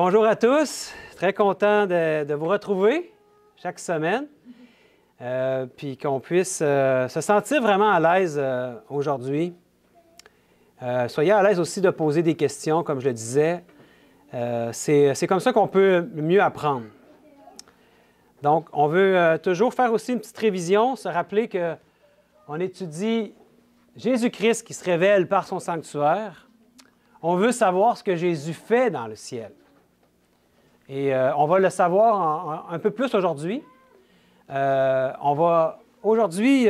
Bonjour à tous, très content de vous retrouver chaque semaine, puis qu'on puisse se sentir vraiment à l'aise aujourd'hui. Soyez à l'aise aussi de poser des questions, comme je le disais. C'est comme ça qu'on peut mieux apprendre. Donc, on veut toujours faire aussi une petite révision, se rappeler qu'on étudie Jésus-Christ qui se révèle par son sanctuaire. On veut savoir ce que Jésus fait dans le ciel. Et on va le savoir un peu plus aujourd'hui. On va aujourd'hui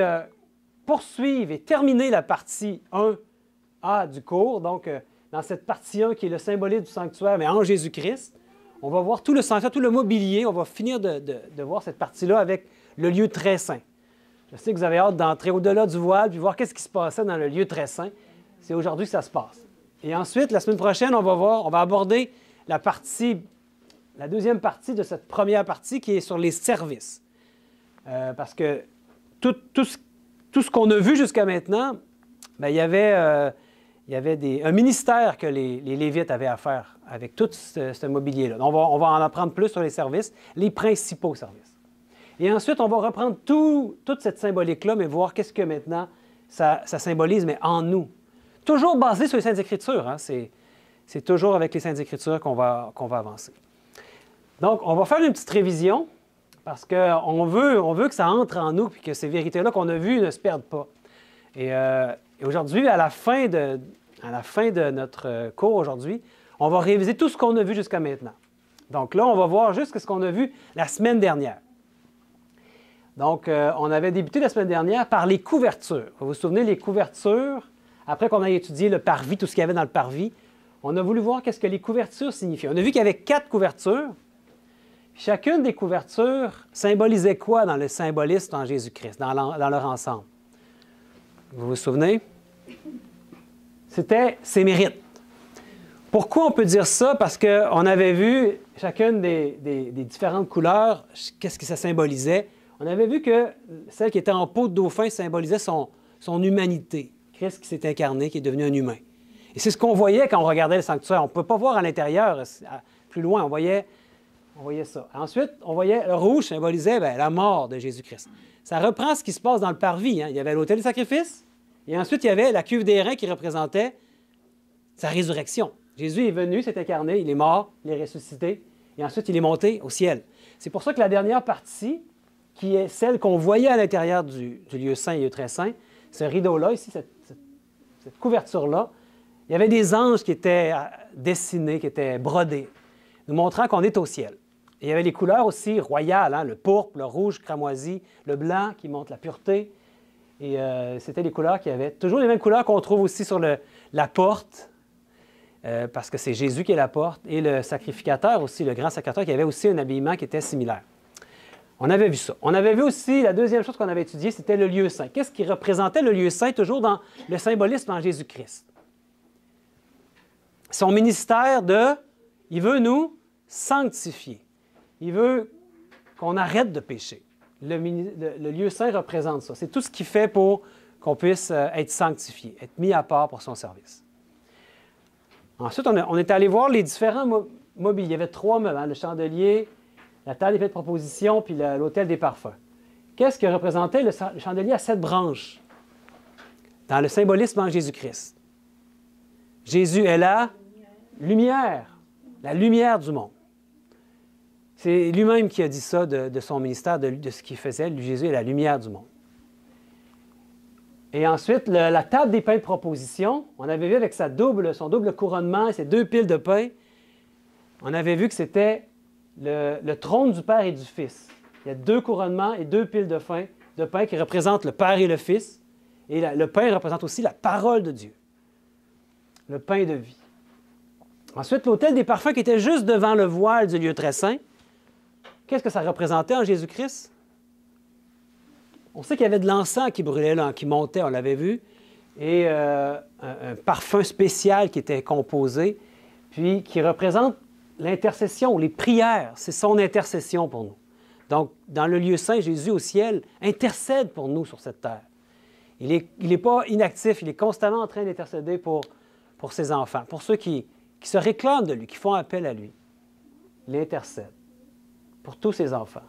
poursuivre et terminer la partie 1A du cours. Donc, dans cette partie 1 qui est le symbolisme du sanctuaire, mais en Jésus-Christ, on va voir tout le sanctuaire, tout le mobilier. On va finir de voir cette partie-là avec le lieu très saint. Je sais que vous avez hâte d'entrer au-delà du voile puis voir qu'est-ce qui se passait dans le lieu très saint. C'est aujourd'hui que ça se passe. Et ensuite, la semaine prochaine, on va aborder la deuxième partie de cette première partie qui est sur les services. Parce que tout ce qu'on a vu jusqu'à maintenant, bien, il y avait un ministère que les Lévites avaient à faire avec tout ce mobilier-là. On va en apprendre plus sur les services, les principaux services. Et ensuite, on va reprendre toute cette symbolique-là, mais voir qu'est-ce que maintenant ça symbolise, mais en nous. Toujours basé sur les Saintes Écritures. Hein? C'est toujours avec les Saintes Écritures qu'on va avancer. Donc, on va faire une petite révision parce qu'on veut que ça entre en nous et que ces vérités-là qu'on a vues ne se perdent pas. Et aujourd'hui, à la fin de notre cours aujourd'hui, on va réviser tout ce qu'on a vu jusqu'à maintenant. Donc là, on va voir juste ce qu'on a vu la semaine dernière. Donc, on avait débuté la semaine dernière par les couvertures. Vous vous souvenez, les couvertures, après qu'on ait étudié le parvis, tout ce qu'il y avait dans le parvis, on a voulu voir qu'est-ce que les couvertures signifiaient. On a vu qu'il y avait 4 couvertures. Chacune des couvertures symbolisait quoi dans le symbolisme en Jésus-Christ, dans leur ensemble? Vous vous souvenez? C'était ses mérites. Pourquoi on peut dire ça? Parce qu'on avait vu chacune des différentes couleurs, qu'est-ce que ça symbolisait. On avait vu que celle qui était en peau de dauphin symbolisait son humanité. Christ qui s'est incarné, qui est devenu un humain. Et c'est ce qu'on voyait quand on regardait le sanctuaire. On ne peut pas voir à l'intérieur, plus loin, on voyait ça. Ensuite, on voyait le rouge symbolisait la mort de Jésus-Christ. Ça reprend ce qui se passe dans le parvis. Hein. Il y avait l'autel des sacrifices, et ensuite, il y avait la cuve d'airain qui représentait sa résurrection. Jésus est venu, s'est incarné, il est mort, il est ressuscité, et ensuite, il est monté au ciel. C'est pour ça que la dernière partie, qui est celle qu'on voyait à l'intérieur du lieu saint et lieu très saint, ce rideau-là, ici, cette couverture-là, il y avait des anges qui étaient dessinés, qui étaient brodés, nous montrant qu'on est au ciel. Et il y avait les couleurs aussi royales, hein, le pourpre, le rouge cramoisi, le blanc qui montre la pureté. Et c'était les couleurs qu'il y avait. Toujours les mêmes couleurs qu'on trouve aussi sur la porte, parce que c'est Jésus qui est la porte, et le sacrificateur aussi, le grand sacrificateur, qui avait aussi un habillement qui était similaire. On avait vu ça. On avait vu aussi, la deuxième chose qu'on avait étudiée, c'était le lieu saint. Qu'est-ce qui représentait le lieu saint, toujours dans le symbolisme en Jésus-Christ? Son ministère il veut nous sanctifier. Il veut qu'on arrête de pécher. Le lieu saint représente ça. C'est tout ce qu'il fait pour qu'on puisse être sanctifié, être mis à part pour son service. Ensuite, on est allé voir les différents mobiliers. Il y avait 3 meubles, hein, le chandelier, la table des fêtes de proposition, puis l'autel des parfums. Qu'est-ce que représentait le chandelier à 7 branches dans le symbolisme en Jésus-Christ? Jésus est la lumière du monde. C'est lui-même qui a dit ça de son ministère, de ce qu'il faisait. Jésus est la lumière du monde. Et ensuite, la table des pains de proposition, on avait vu avec son double couronnement et ses 2 piles de pain, on avait vu que c'était le trône du Père et du Fils. Il y a 2 couronnements et 2 piles de pain qui représentent le Père et le Fils. Et le pain représente aussi la parole de Dieu, le pain de vie. Ensuite, l'autel des parfums qui était juste devant le voile du lieu très saint. Qu'est-ce que ça représentait en Jésus-Christ? On sait qu'il y avait de l'encens qui brûlait là, qui montait, on l'avait vu, et un parfum spécial qui était composé, puis qui représente l'intercession, les prières. C'est son intercession pour nous. Donc, dans le lieu saint, Jésus au ciel intercède pour nous sur cette terre. Il n'est pas inactif, il est constamment en train d'intercéder pour ses enfants, pour ceux qui se réclament de lui, qui font appel à lui. il intercède pour tous ses enfants.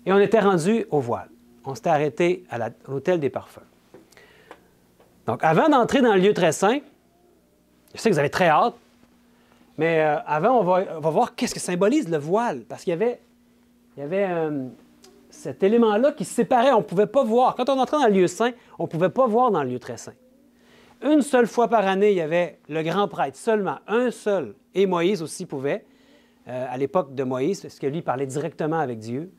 Et on était rendu au voile. On s'était arrêté à l'autel des parfums. Donc, avant d'entrer dans le lieu très saint, je sais que vous avez très hâte, mais avant, on va voir qu'est-ce que symbolise le voile. Parce qu'il y avait cet élément-là qui se séparait, on ne pouvait pas voir. Quand on entrait dans le lieu saint, on ne pouvait pas voir dans le lieu très saint. Une seule fois par année, il y avait le grand prêtre, seulement un seul. Et Moïse aussi pouvait, à l'époque de Moïse, parce que lui parlait directement avec Dieu.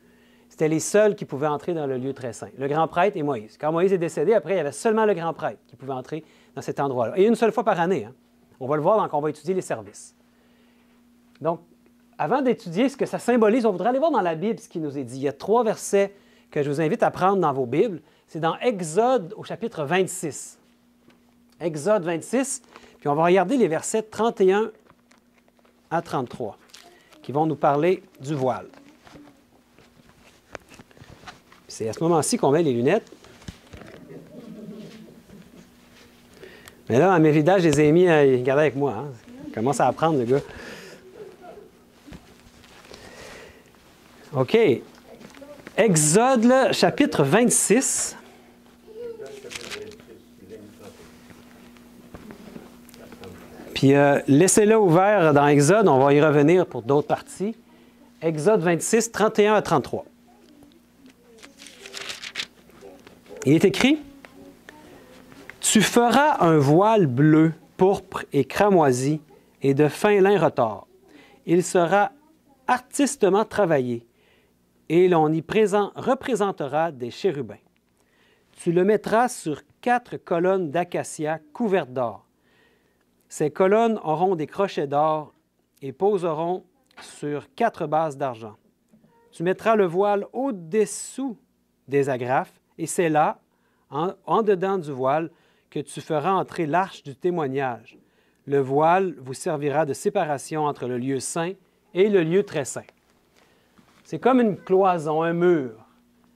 C'était les seuls qui pouvaient entrer dans le lieu très saint, le grand prêtre et Moïse. Quand Moïse est décédé, après, il y avait seulement le grand prêtre qui pouvait entrer dans cet endroit-là. Et une seule fois par année. Hein. On va le voir quand on va étudier les services. Donc, avant d'étudier ce que ça symbolise, on voudrait aller voir dans la Bible ce qui nous est dit. Il y a 3 versets que je vous invite à prendre dans vos Bibles. C'est dans Exode au chapitre 26. Exode 26, puis on va regarder les versets 31 à 33 qui vont nous parler du voile. C'est à ce moment-ci qu'on met les lunettes. Mais là, à mes vidages, je les ai mis à regarder avec moi. Hein. Il commence à apprendre, le gars. OK. Exode, là, chapitre 26. Puis laissez-le ouvert dans Exode, on va y revenir pour d'autres parties. Exode 26, 31 à 33. Il est écrit « Tu feras un voile bleu, pourpre et cramoisi et de fin lin retors. Il sera artistement travaillé et l'on y représentera des chérubins. Tu le mettras sur 4 colonnes d'acacia couvertes d'or. Ces colonnes auront des crochets d'or et poseront sur 4 bases d'argent. Tu mettras le voile au-dessous des agrafes et c'est là, en dedans du voile, que tu feras entrer l'arche du témoignage. Le voile vous servira de séparation entre le lieu saint et le lieu très saint. » C'est comme une cloison, un mur,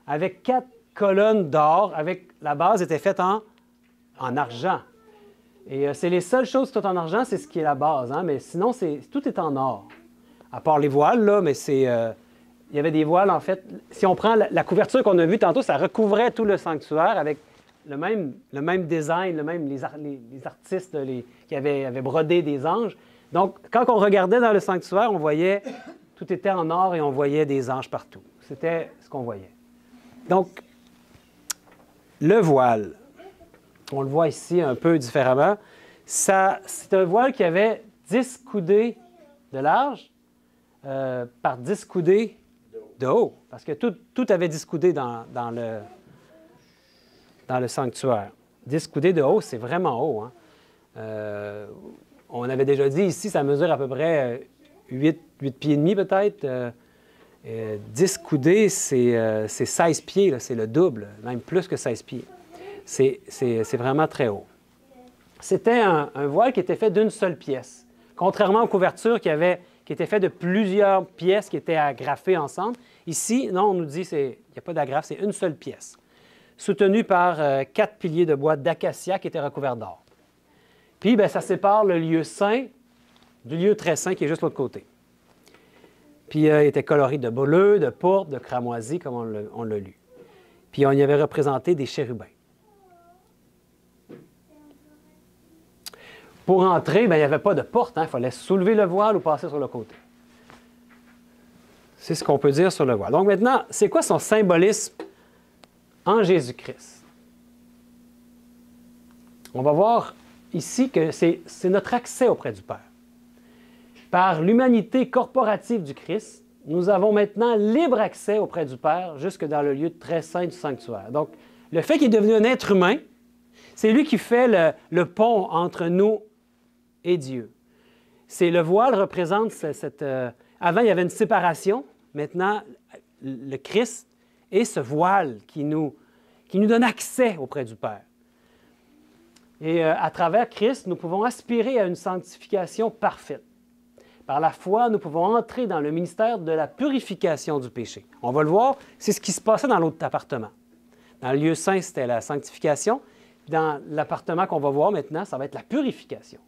avec 4 colonnes d'or, avec la base était faite en argent. Et c'est les seules choses qui sont en argent, c'est ce qui est la base, hein? Mais sinon, tout est en or. À part les voiles, là, mais c'est... il y avait des voiles, en fait. Si on prend la couverture qu'on a vue tantôt, ça recouvrait tout le sanctuaire avec le même design, les artistes qui avaient brodé des anges. Donc, quand on regardait dans le sanctuaire, on voyait, tout était en or et on voyait des anges partout. C'était ce qu'on voyait. Donc, le voile, on le voit ici un peu différemment. C'est un voile qui avait 10 coudées de large par 10 coudées de haut, parce que tout avait 10 coudées dans le sanctuaire. 10 coudées de haut, c'est vraiment haut. Hein? On avait déjà dit ici, ça mesure à peu près 8 pieds et demi peut-être. 10 coudées, c'est 16 pieds, c'est le double, même plus que 16 pieds. C'est vraiment très haut. C'était un voile qui était fait d'une seule pièce, contrairement aux couvertures qui étaient faites de plusieurs pièces qui étaient agrafées ensemble. Ici, non, on nous dit qu'il n'y a pas d'agrafe, c'est une seule pièce, soutenue par 4 piliers de bois d'acacia qui étaient recouverts d'or. Puis, bien, ça sépare le lieu saint du lieu très saint qui est juste de l'autre côté. Puis, il était coloré de bleu, de pourpre, de cramoisi, comme on l'a lu. Puis, on y avait représenté des chérubins. Pour entrer, bien, il n'y avait pas de porte. Hein? Il fallait soulever le voile ou passer sur le côté. C'est ce qu'on peut dire sur le voile. Donc maintenant, c'est quoi son symbolisme en Jésus-Christ? On va voir ici que c'est notre accès auprès du Père. Par l'humanité corporative du Christ, nous avons maintenant libre accès auprès du Père jusque dans le lieu très saint du sanctuaire. Donc, le fait qu'il est devenu un être humain, c'est lui qui fait le pont entre nous et Dieu. Le voile représente avant, il y avait une séparation. Maintenant, le Christ est ce voile qui nous donne accès auprès du Père. Et à travers Christ, nous pouvons aspirer à une sanctification parfaite. Par la foi, nous pouvons entrer dans le ministère de la purification du péché. On va le voir, c'est ce qui se passait dans l'autre appartement. Dans le lieu saint, c'était la sanctification. Dans l'appartement qu'on va voir maintenant, ça va être la purification.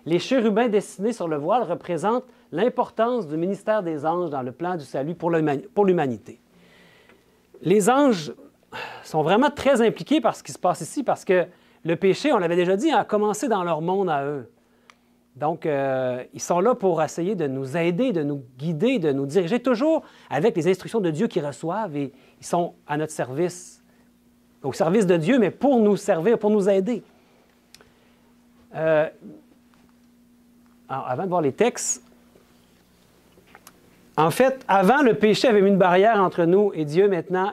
Les chérubins dessinés sur le voile représentent l'importance du ministère des anges dans le plan du salut pour l'humanité. Les anges sont vraiment très impliqués par ce qui se passe ici parce que le péché, on l'avait déjà dit, a commencé dans leur monde à eux. Donc, ils sont là pour essayer de nous aider, de nous guider, de nous diriger, toujours avec les instructions de Dieu qu'ils reçoivent et ils sont à notre service, au service de Dieu, mais pour nous servir, pour nous aider. Alors, avant de voir les textes, en fait, avant, le péché avait mis une barrière entre nous et Dieu. Maintenant,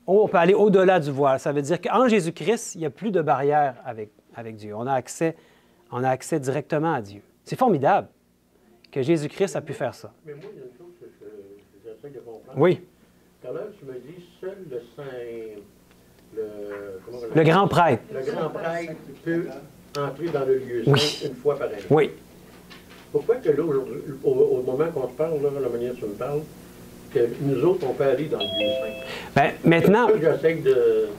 on peut aller au-delà du voile. Ça veut dire qu'en Jésus-Christ, il n'y a plus de barrière avec Dieu. On a accès directement à Dieu. C'est formidable que Jésus-Christ a pu faire ça. Mais moi, il y a une chose que j'essaie de comprendre. Oui. Quand même, tu me dis, seul le Saint... Le grand prêtre. Le grand prêtre peut entrer dans le lieu saint Oui. une fois par année. Oui. Pourquoi que là, au moment qu'on se parle, là, la manière dont tu me parles, que nous autres, on peut aller dans le lieu saint? Bien, maintenant, C'est ça que j'essaie de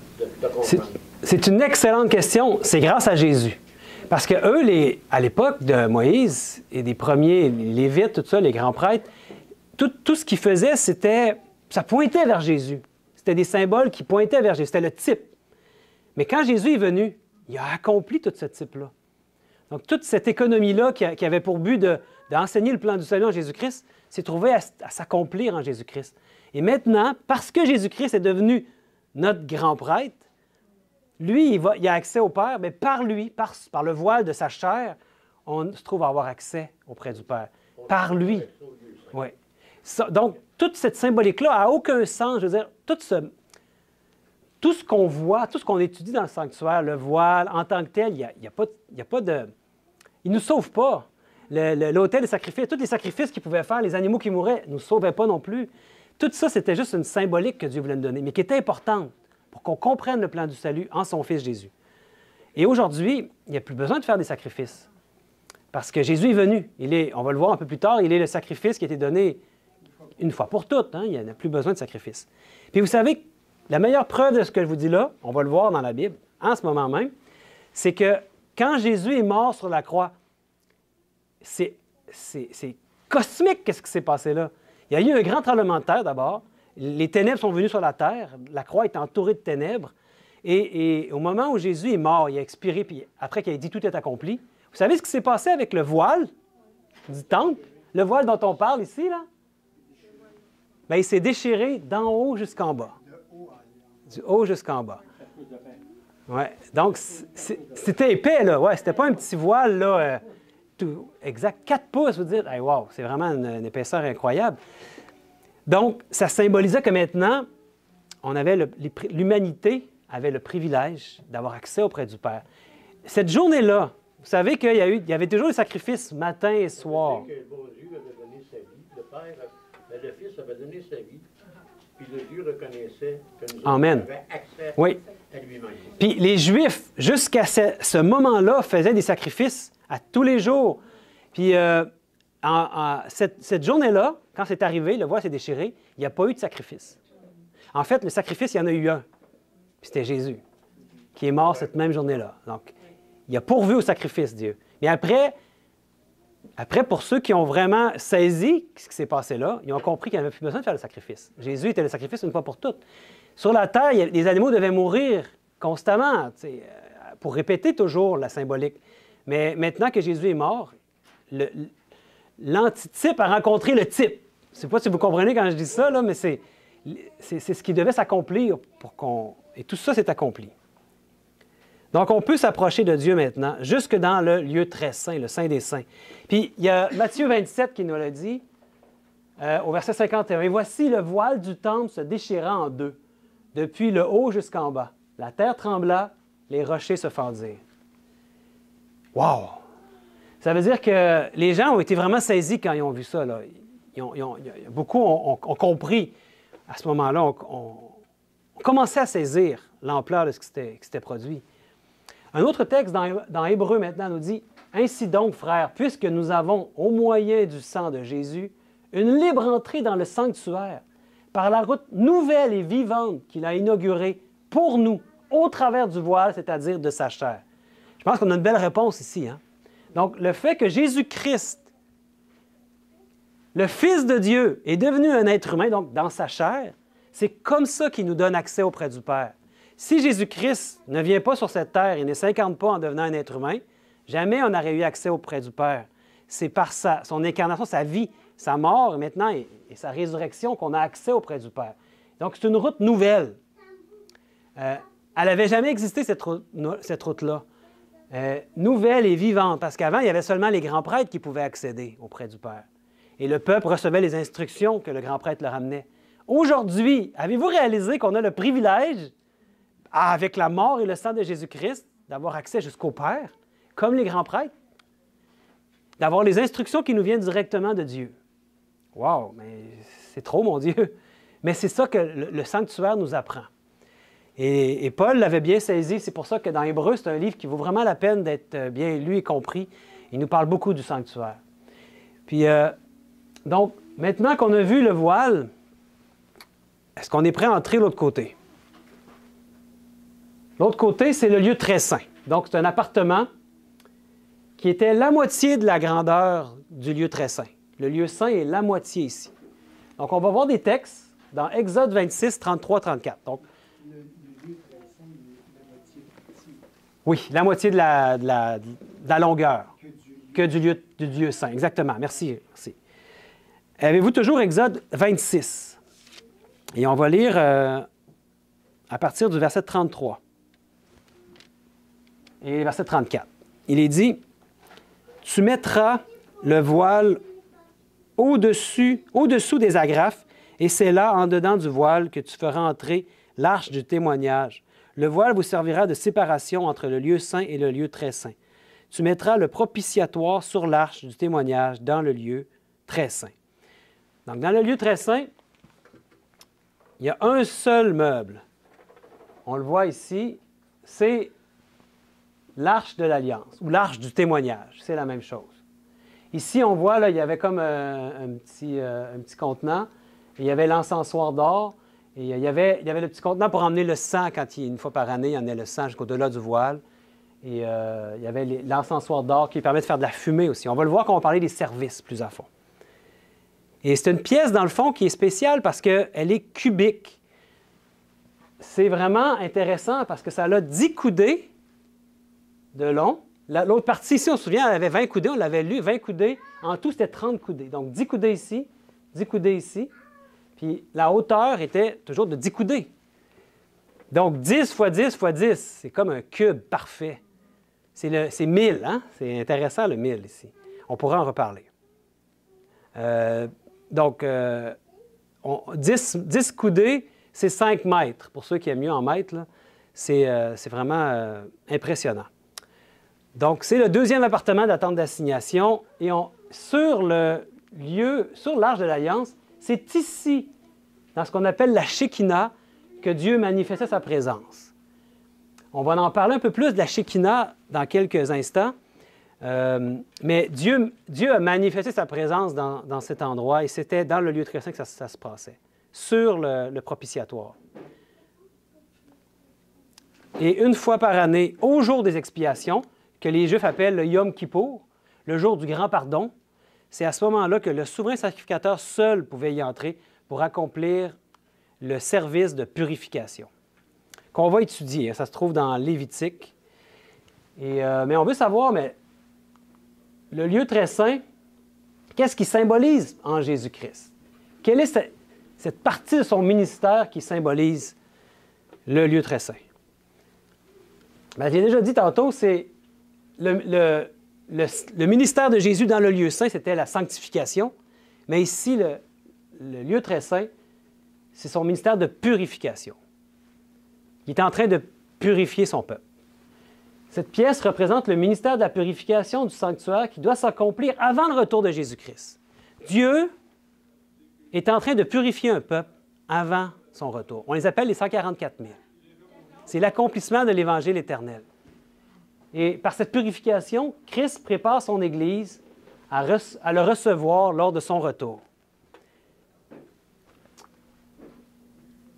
comprendre. c'est une excellente question. C'est grâce à Jésus. Parce que eux, à l'époque de Moïse et des premiers Lévites, tout ça, les grands prêtres, tout ce qu'ils faisaient, ça pointait vers Jésus. C'était des symboles qui pointaient vers Jésus. C'était le type. Mais quand Jésus est venu, il a accompli tout ce type-là. Donc, toute cette économie-là qui avait pour but d'enseigner le plan du salut en Jésus-Christ s'est trouvée à s'accomplir en Jésus-Christ. Et maintenant, parce que Jésus-Christ est devenu notre grand prêtre, lui, il a accès au Père, mais par lui, par le voile de sa chair, on se trouve à avoir accès auprès du Père. Par lui. Oui. Donc, toute cette symbolique-là n'a aucun sens. Je veux dire, tout ce qu'on voit, tout ce qu'on étudie dans le sanctuaire, le voile, en tant que tel, il n'y a pas de... Il ne nous sauve pas. L'autel des sacrifices, tous les sacrifices qu'ils pouvaient faire, les animaux qui mouraient, ne nous sauvaient pas non plus. Tout ça, c'était juste une symbolique que Dieu voulait nous donner, mais qui était importante pour qu'on comprenne le plan du salut en son Fils Jésus. Et aujourd'hui, il n'y a plus besoin de faire des sacrifices. Parce que Jésus est venu. On va le voir un peu plus tard, il est le sacrifice qui a été donné une fois pour toutes. Hein? Il n'y en a plus besoin de sacrifice. Puis vous savez, la meilleure preuve de ce que je vous dis là, on va le voir dans la Bible, en ce moment même, c'est que quand Jésus est mort sur la croix, c'est cosmique qu'est-ce qui s'est passé là. Il y a eu un grand tremblement de terre d'abord. Les ténèbres sont venues sur la terre. La croix est entourée de ténèbres. Et au moment où Jésus est mort, il a expiré, puis après qu'il ait dit « tout est accompli », vous savez ce qui s'est passé avec le voile du temple? Le voile dont on parle ici, là? Bien, il s'est déchiré d'en haut jusqu'en bas. Du haut jusqu'en bas. Oui. Donc, c'était épais, là. Ouais, c'était pas un petit voile, là, tout exact. 4 pouces, vous dites, hey, wow, c'est vraiment une épaisseur incroyable. Donc, ça symbolisait que maintenant, l'humanité avait le privilège d'avoir accès auprès du Père. Cette journée-là, vous savez qu'il y avait toujours des sacrifices matin et soir. Que bon Dieu avait donné sa vie, le Père, le Fils avait donné sa vie, puis le Dieu reconnaissait que nous Amen. avions accès Oui. à lui-même. Puis les Juifs, jusqu'à ce moment-là, faisaient des sacrifices à tous les jours. Puis cette journée-là, quand c'est arrivé, le voile s'est déchiré, il n'y a pas eu de sacrifice. En fait, le sacrifice, il y en a eu un. Puis c'était Jésus, qui est mort cette même journée-là. Donc, il a pourvu au sacrifice, Dieu. Mais après, pour ceux qui ont vraiment saisi ce qui s'est passé là, ils ont compris qu'il n'y avait plus besoin de faire le sacrifice. Jésus était le sacrifice une fois pour toutes. Sur la terre, les animaux devaient mourir constamment, pour répéter toujours la symbolique. Mais maintenant que Jésus est mort, l'antitype a rencontré le type. Je ne sais pas si vous comprenez quand je dis ça, là, mais c'est ce qui devait s'accomplir et tout ça s'est accompli. Donc, on peut s'approcher de Dieu maintenant, jusque dans le lieu très saint, le Saint des Saints. Puis, il y a Matthieu 27 qui nous l'a dit, au verset 51. « Et voici le voile du temple se déchira en deux, depuis le haut jusqu'en bas. La terre trembla, les rochers se fendirent. » Wow! Ça veut dire que les gens ont été vraiment saisis quand ils ont vu ça, là. Beaucoup ont compris à ce moment-là, on commençait à saisir l'ampleur de ce qui s'était produit. Un autre texte dans Hébreux maintenant nous dit « Ainsi donc, frères, puisque nous avons, au moyen du sang de Jésus, une libre entrée dans le sanctuaire, par la route nouvelle et vivante qu'il a inaugurée pour nous, au travers du voile, c'est-à-dire de sa chair. » Je pense qu'on a une belle réponse ici. Hein? Donc, le fait que Jésus-Christ, le Fils de Dieu, est devenu un être humain, donc dans sa chair, c'est comme ça qu'il nous donne accès auprès du Père. Si Jésus-Christ ne vient pas sur cette terre et ne s'incarne pas en devenant un être humain, jamais on n'aurait eu accès auprès du Père. C'est par son incarnation, sa vie, sa mort maintenant et sa résurrection qu'on a accès auprès du Père. Donc, c'est une route nouvelle. Elle n'avait jamais existé, cette route-là. Nouvelle et vivante, parce qu'avant, il y avait seulement les grands prêtres qui pouvaient accéder auprès du Père. Et le peuple recevait les instructions que le grand prêtre leur amenait. Aujourd'hui, avez-vous réalisé qu'on a le privilège, avec la mort et le sang de Jésus-Christ, d'avoir accès jusqu'au Père, comme les grands prêtres, d'avoir les instructions qui nous viennent directement de Dieu? Wow, mais c'est trop, mon Dieu! Mais c'est ça que le sanctuaire nous apprend. Et Paul l'avait bien saisi, c'est pour ça que dans Hébreux, c'est un livre qui vaut vraiment la peine d'être bien lu et compris. Il nous parle beaucoup du sanctuaire. Puis, donc, maintenant qu'on a vu le voile, est-ce qu'on est prêt à entrer de l'autre côté? L'autre côté, c'est le lieu très saint. Donc, c'est un appartement qui était la moitié de la grandeur du lieu très saint. Le lieu saint est la moitié ici. Donc, on va voir des textes dans Exode 26, 33, 34. Donc, le lieu très saint est la moitié petit. Oui, la moitié de la longueur que du lieu saint. Exactement. Merci. Merci. Avez-vous toujours Exode 26? Et on va lire à partir du verset 33 et verset 34. Il est dit, « Tu mettras le voile au-dessous des agrafes, et c'est là, en dedans du voile, que tu feras entrer l'arche du témoignage. Le voile vous servira de séparation entre le lieu saint et le lieu très saint. Tu mettras le propitiatoire sur l'arche du témoignage dans le lieu très saint. » Donc, dans le lieu très saint, il y a un seul meuble. On le voit ici, c'est l'arche de l'Alliance, ou l'arche du témoignage. C'est la même chose. Ici, on voit, là, il y avait comme un petit contenant. Il y avait l'encensoir d'or. Et il y avait le petit contenant pour emmener le sang quand, une fois par année, il emmenait le sang jusqu'au-delà du voile. Et il y avait l'encensoir d'or qui permet de faire de la fumée aussi. On va le voir quand on va parler des services plus à fond. Et c'est une pièce, dans le fond, qui est spéciale parce qu'elle est cubique. C'est vraiment intéressant parce que ça a 10 coudées de long. L'autre partie ici, on se souvient, elle avait 20 coudées, on l'avait lu, 20 coudées. En tout, c'était 30 coudées. Donc, 10 coudées ici, 10 coudées ici. Puis la hauteur était toujours de 10 coudées. Donc, 10 fois 10 fois 10, c'est comme un cube parfait. C'est 1000, hein? C'est intéressant, le 1000 ici. On pourra en reparler. Donc, 10 coudées, c'est 5 mètres. Pour ceux qui aiment mieux en mètres, c'est vraiment impressionnant. Donc, c'est le deuxième appartement de la tente d'assignation. Et sur l'arche de l'Alliance, c'est ici, dans ce qu'on appelle la Shekinah, que Dieu manifestait sa présence. On va en parler un peu plus de la Shekinah dans quelques instants. Mais Dieu a manifesté sa présence dans cet endroit et c'était dans le lieu très saint que ça se passait, sur le propitiatoire. Et une fois par année, au jour des expiations, que les Juifs appellent le Yom Kippour, le jour du grand pardon, c'est à ce moment-là que le souverain sacrificateur seul pouvait y entrer pour accomplir le service de purification, qu'on va étudier. Ça se trouve dans Lévitique. Mais on veut savoir, le lieu très saint, qu'est-ce qui symbolise en Jésus-Christ? Quelle est cette partie de son ministère qui symbolise le lieu très saint? Je l'ai déjà dit tantôt, c'est le ministère de Jésus dans le lieu saint, c'était la sanctification. Mais ici, le lieu très saint, c'est son ministère de purification. Il est en train de purifier son peuple. Cette pièce représente le ministère de la purification du sanctuaire qui doit s'accomplir avant le retour de Jésus-Christ. Dieu est en train de purifier un peuple avant son retour. On les appelle les 144 000. C'est l'accomplissement de l'Évangile éternel. Et par cette purification, Christ prépare son Église à le recevoir lors de son retour.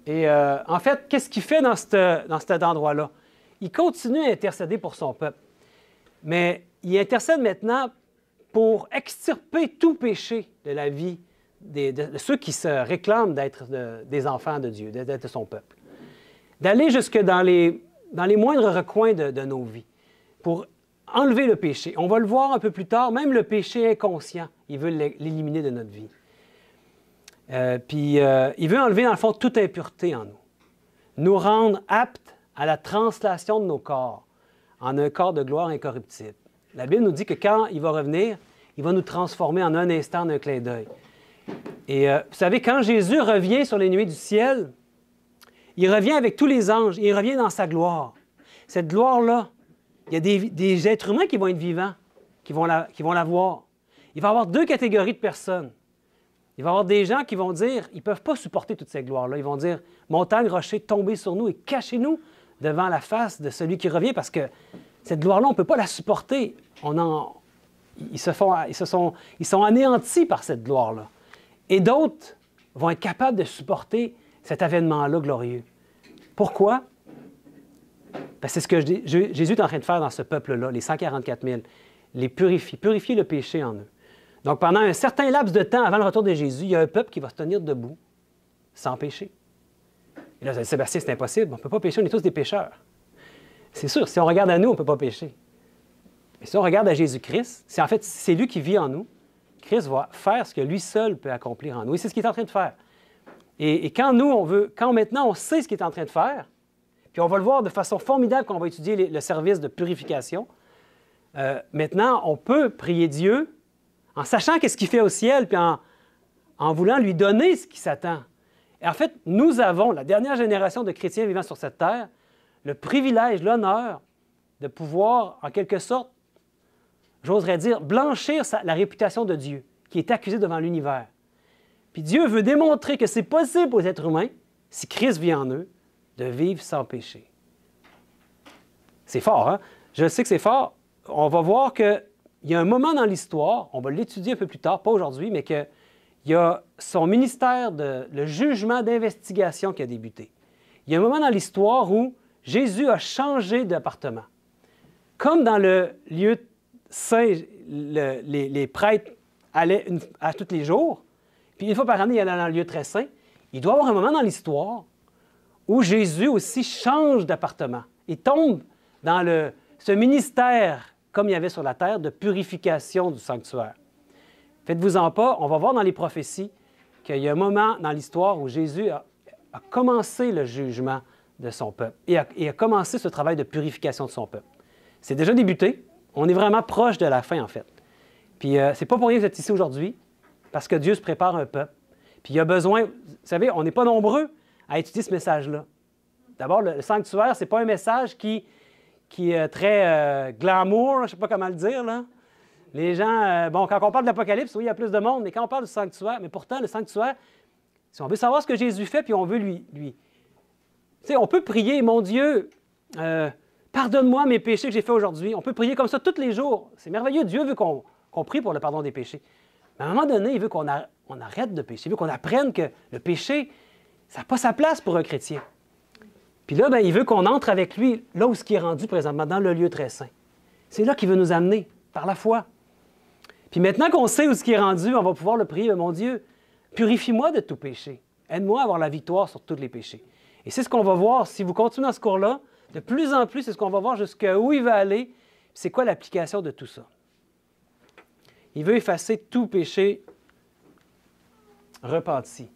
Et en fait, qu'est-ce qu'il fait dans cet endroit-là? Il continue à intercéder pour son peuple. Mais il intercède maintenant pour extirper tout péché de la vie de ceux qui se réclament d'être des enfants de Dieu, d'être son peuple. D'aller jusque dans les moindres recoins de nos vies pour enlever le péché. On va le voir un peu plus tard, même le péché inconscient, il veut l'éliminer de notre vie. Il veut enlever, dans le fond, toute impureté en nous rendre aptes à la translation de nos corps en un corps de gloire incorruptible. La Bible nous dit que quand il va revenir, il va nous transformer en un instant, en un clin d'œil. Et vous savez, quand Jésus revient sur les nuées du ciel, il revient avec tous les anges, il revient dans sa gloire. Cette gloire-là, il y a des êtres humains qui vont être vivants, qui vont la voir. Il va y avoir deux catégories de personnes. Il va y avoir des gens qui vont dire, ils ne peuvent pas supporter toute cette gloire-là. Ils vont dire, montagne, rocher, tombez sur nous et cachez-nous devant la face de celui qui revient, parce que cette gloire-là, on ne peut pas la supporter. Ils sont anéantis par cette gloire-là. Et d'autres vont être capables de supporter cet avènement-là glorieux. Pourquoi? Ben, c'est ce que Jésus est en train de faire dans ce peuple-là, les 144 000, les purifier le péché en eux. Donc, pendant un certain laps de temps avant le retour de Jésus, il y a un peuple qui va se tenir debout, sans péché. Et là, vous allez dire, Sébastien, c'est impossible, on ne peut pas pécher, on est tous des pécheurs. C'est sûr, si on regarde à nous, on ne peut pas pécher. Mais si on regarde à Jésus-Christ, c'est lui qui vit en nous. Christ va faire ce que lui seul peut accomplir en nous. Et c'est ce qu'il est en train de faire. Et quand maintenant on sait ce qu'il est en train de faire, puis on va le voir de façon formidable quand on va étudier le service de purification, maintenant on peut prier Dieu en sachant qu'est-ce qu'il fait au ciel, puis en voulant lui donner ce qui s'attend. Et en fait, nous avons, la dernière génération de chrétiens vivant sur cette terre, le privilège, l'honneur de pouvoir, en quelque sorte, j'oserais dire, blanchir la réputation de Dieu, qui est accusé devant l'univers. Puis Dieu veut démontrer que c'est possible aux êtres humains, si Christ vit en eux, de vivre sans péché. C'est fort, hein? Je sais que c'est fort. On va voir qu'il y a un moment dans l'histoire, on va l'étudier un peu plus tard, pas aujourd'hui, mais qu'il y a son ministère, le jugement d'investigation qui a débuté. Il y a un moment dans l'histoire où Jésus a changé d'appartement. Comme dans le lieu saint, les prêtres allaient à tous les jours, puis une fois par année, ils allaient dans le lieu très saint. Il doit y avoir un moment dans l'histoire où Jésus aussi change d'appartement. Il tombe dans ce ministère, comme il y avait sur la terre, de purification du sanctuaire. Faites-vous-en pas, on va voir dans les prophéties qu'il y a un moment dans l'histoire où Jésus a commencé le jugement de son peuple et a commencé ce travail de purification de son peuple. C'est déjà débuté. On est vraiment proche de la fin, en fait. Puis c'est pas pour rien que vous êtes ici aujourd'hui, parce que Dieu se prépare un peuple. Puis il y a besoin, vous savez, on n'est pas nombreux à étudier ce message-là. D'abord, le sanctuaire, ce n'est pas un message qui est très glamour, je ne sais pas comment le dire, là. Les gens, quand on parle de l'Apocalypse, oui, il y a plus de monde, mais quand on parle du sanctuaire, mais pourtant, le sanctuaire, si on veut savoir ce que Jésus fait, puis on veut lui. Tu sais, on peut prier, mon Dieu, pardonne-moi mes péchés que j'ai faits aujourd'hui. On peut prier comme ça tous les jours. C'est merveilleux. Dieu veut qu'on prie pour le pardon des péchés. Mais à un moment donné, il veut qu'on arrête de pécher. Il veut qu'on apprenne que le péché, ça n'a pas sa place pour un chrétien. Puis là, il veut qu'on entre avec lui là où ce qui est rendu présentement, dans le lieu très saint. C'est là qu'il veut nous amener, par la foi. Puis maintenant qu'on sait où ce qui est rendu, on va pouvoir le prier. Mon Dieu, purifie-moi de tout péché. Aide-moi à avoir la victoire sur tous les péchés. Et c'est ce qu'on va voir. Si vous continuez dans ce cours-là, de plus en plus, c'est ce qu'on va voir jusqu'où il va aller. C'est quoi l'application de tout ça? Il veut effacer tout péché repenti.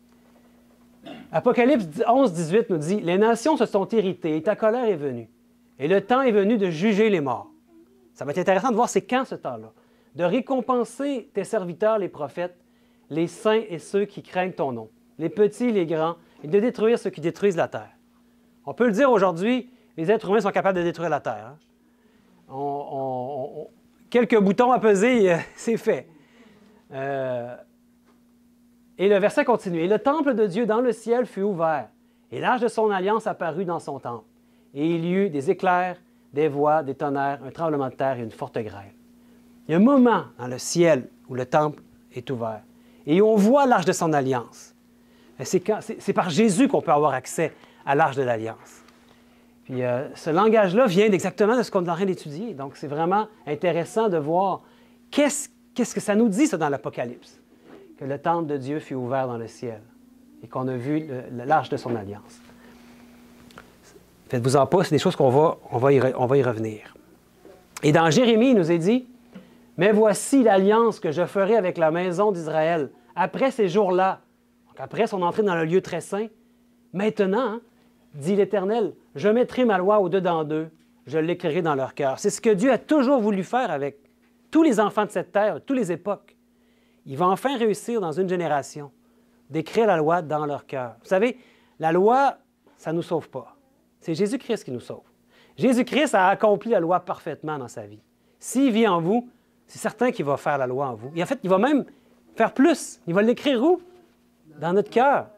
Apocalypse 11, 18 nous dit « Les nations se sont irritées et ta colère est venue. Et le temps est venu de juger les morts. » Ça va être intéressant de voir c'est quand ce temps-là. De récompenser tes serviteurs, les prophètes, les saints et ceux qui craignent ton nom, les petits, les grands, et de détruire ceux qui détruisent la terre. On peut le dire aujourd'hui, les êtres humains sont capables de détruire la terre. Hein? Quelques boutons à peser, c'est fait. Et le verset continue. « Et le temple de Dieu dans le ciel fut ouvert, et l'arche de son alliance apparut dans son temple. Et il y eut des éclairs, des voix, des tonnerres, un tremblement de terre et une forte grêle. » Il y a un moment dans le ciel où le temple est ouvert et on voit l'arche de son alliance. C'est par Jésus qu'on peut avoir accès à l'arche de l'alliance. Puis ce langage-là vient exactement de ce qu'on est en train d'étudier. Donc, c'est vraiment intéressant de voir qu'est-ce que ça nous dit, ça, dans l'Apocalypse. Que le temple de Dieu fut ouvert dans le ciel et qu'on a vu l'arche de son alliance. Faites-vous en pas, c'est des choses on va y revenir. Et dans Jérémie, il nous est dit, « Mais voici l'alliance que je ferai avec la maison d'Israël après ces jours-là. » Donc après son entrée dans le lieu très saint. « Maintenant, hein, dit l'Éternel, je mettrai ma loi au-dedans d'eux, je l'écrirai dans leur cœur. » C'est ce que Dieu a toujours voulu faire avec tous les enfants de cette terre, toutes les époques. Il va enfin réussir dans une génération d'écrire la loi dans leur cœur. Vous savez, la loi, ça ne nous sauve pas. C'est Jésus-Christ qui nous sauve. Jésus-Christ a accompli la loi parfaitement dans sa vie. S'il vit en vous, c'est certain qu'il va faire la loi en vous. Et en fait, il va même faire plus. Il va l'écrire où? Dans notre cœur.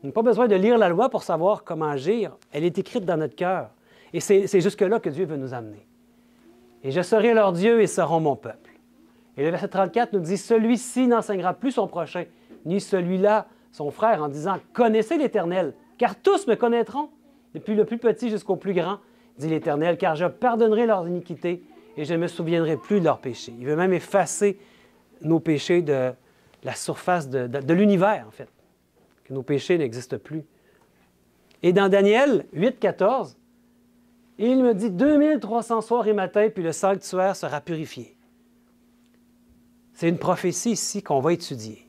On n'a pas besoin de lire la loi pour savoir comment agir. Elle est écrite dans notre cœur. Et c'est jusque-là que Dieu veut nous amener. « Et je serai leur Dieu et ils seront mon peuple. » Et le verset 34 nous dit « Celui-ci n'enseignera plus son prochain, ni celui-là son frère, en disant « Connaissez l'Éternel, car tous me connaîtront, depuis le plus petit jusqu'au plus grand, dit l'Éternel, car je pardonnerai leurs iniquités et je ne me souviendrai plus de leurs péchés. » Il veut même effacer nos péchés de la surface de l'univers, en fait, que nos péchés n'existent plus. Et dans Daniel 8, 14, il me dit « 2300 soirs et matins, puis le sanctuaire sera purifié. » C'est une prophétie ici qu'on va étudier.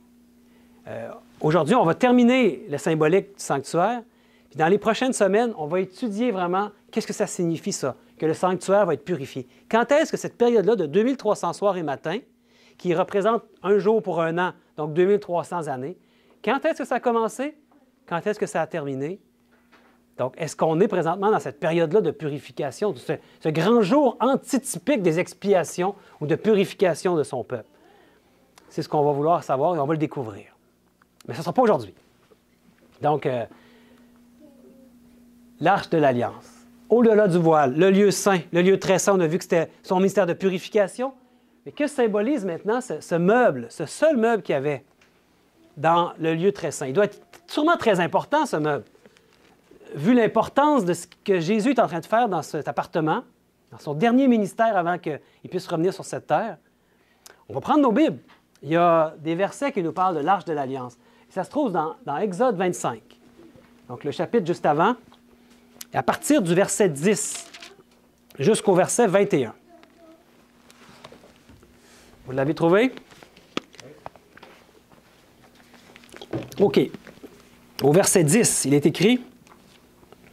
Aujourd'hui, on va terminer le symbolique du sanctuaire. Puis dans les prochaines semaines, on va étudier vraiment qu'est-ce que ça signifie, ça, que le sanctuaire va être purifié. Quand est-ce que cette période-là de 2300 soirs et matins, qui représente un jour pour un an, donc 2300 années, quand est-ce que ça a commencé? Quand est-ce que ça a terminé? Donc, est-ce qu'on est présentement dans cette période-là de purification, ce grand jour antitypique des expiations ou de purification de son peuple? C'est ce qu'on va vouloir savoir et on va le découvrir. Mais ce ne sera pas aujourd'hui. Donc, l'Arche de l'Alliance, au-delà du voile, le lieu saint, le lieu très saint, on a vu que c'était son ministère de purification. Mais que symbolise maintenant ce meuble, ce seul meuble qu'il y avait dans le lieu très saint? Il doit être sûrement très important, ce meuble, vu l'importance de ce que Jésus est en train de faire dans cet appartement, dans son dernier ministère avant qu'il puisse revenir sur cette terre. On va prendre nos Bibles. Il y a des versets qui nous parlent de l'Arche de l'Alliance. Ça se trouve dans Exode 25, donc le chapitre juste avant, et à partir du verset 10 jusqu'au verset 21. Vous l'avez trouvé? OK. Au verset 10, il est écrit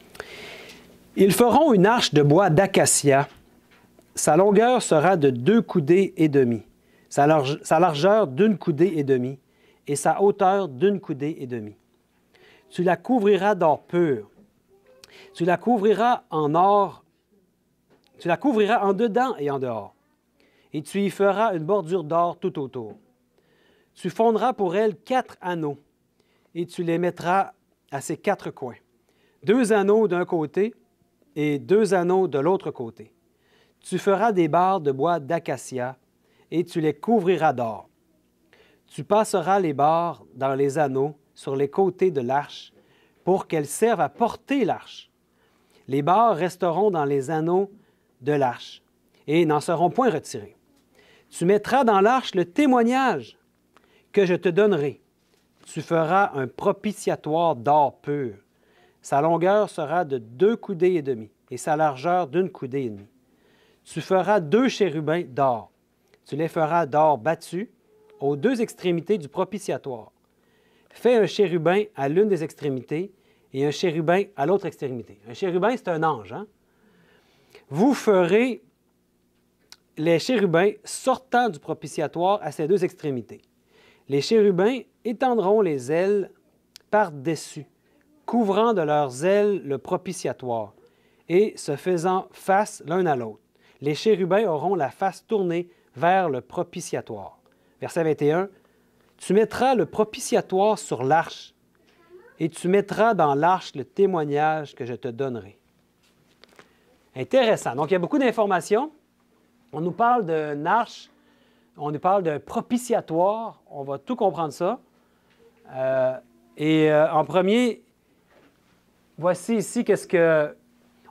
« Ils feront une arche de bois d'acacia. Sa longueur sera de 2 coudées et demie, sa largeur d'1 coudée et demie, et sa hauteur d'1 coudée et demie. Tu la couvriras d'or pur. Tu la couvriras en or. Tu la couvriras en dedans et en dehors. Et tu y feras une bordure d'or tout autour. Tu fondras pour elle 4 anneaux, et tu les mettras à ses 4 coins. 2 anneaux d'un côté et 2 anneaux de l'autre côté. Tu feras des barres de bois d'acacia, et tu les couvriras d'or. Tu passeras les barres dans les anneaux sur les côtés de l'arche pour qu'elles servent à porter l'arche. Les barres resteront dans les anneaux de l'arche et n'en seront point retirées. Tu mettras dans l'arche le témoignage que je te donnerai. Tu feras un propitiatoire d'or pur. Sa longueur sera de 2 coudées et demie et sa largeur d'1 coudée et demie. Tu feras 2 chérubins d'or. Tu les feras d'or battu aux 2 extrémités du propitiatoire. Fais un chérubin à l'une des extrémités et un chérubin à l'autre extrémité. Un chérubin, c'est un ange. Hein? Vous ferez les chérubins sortant du propitiatoire à ces 2 extrémités. Les chérubins étendront les ailes par-dessus, couvrant de leurs ailes le propitiatoire, et se faisant face l'un à l'autre. Les chérubins auront la face tournée vers le propitiatoire. Verset 21. Tu mettras le propitiatoire sur l'arche, et tu mettras dans l'arche le témoignage que je te donnerai. Intéressant. Donc, il y a beaucoup d'informations. On nous parle d'une arche, on nous parle d'un propitiatoire. On va tout comprendre ça. En premier, voici ici qu'est-ce que...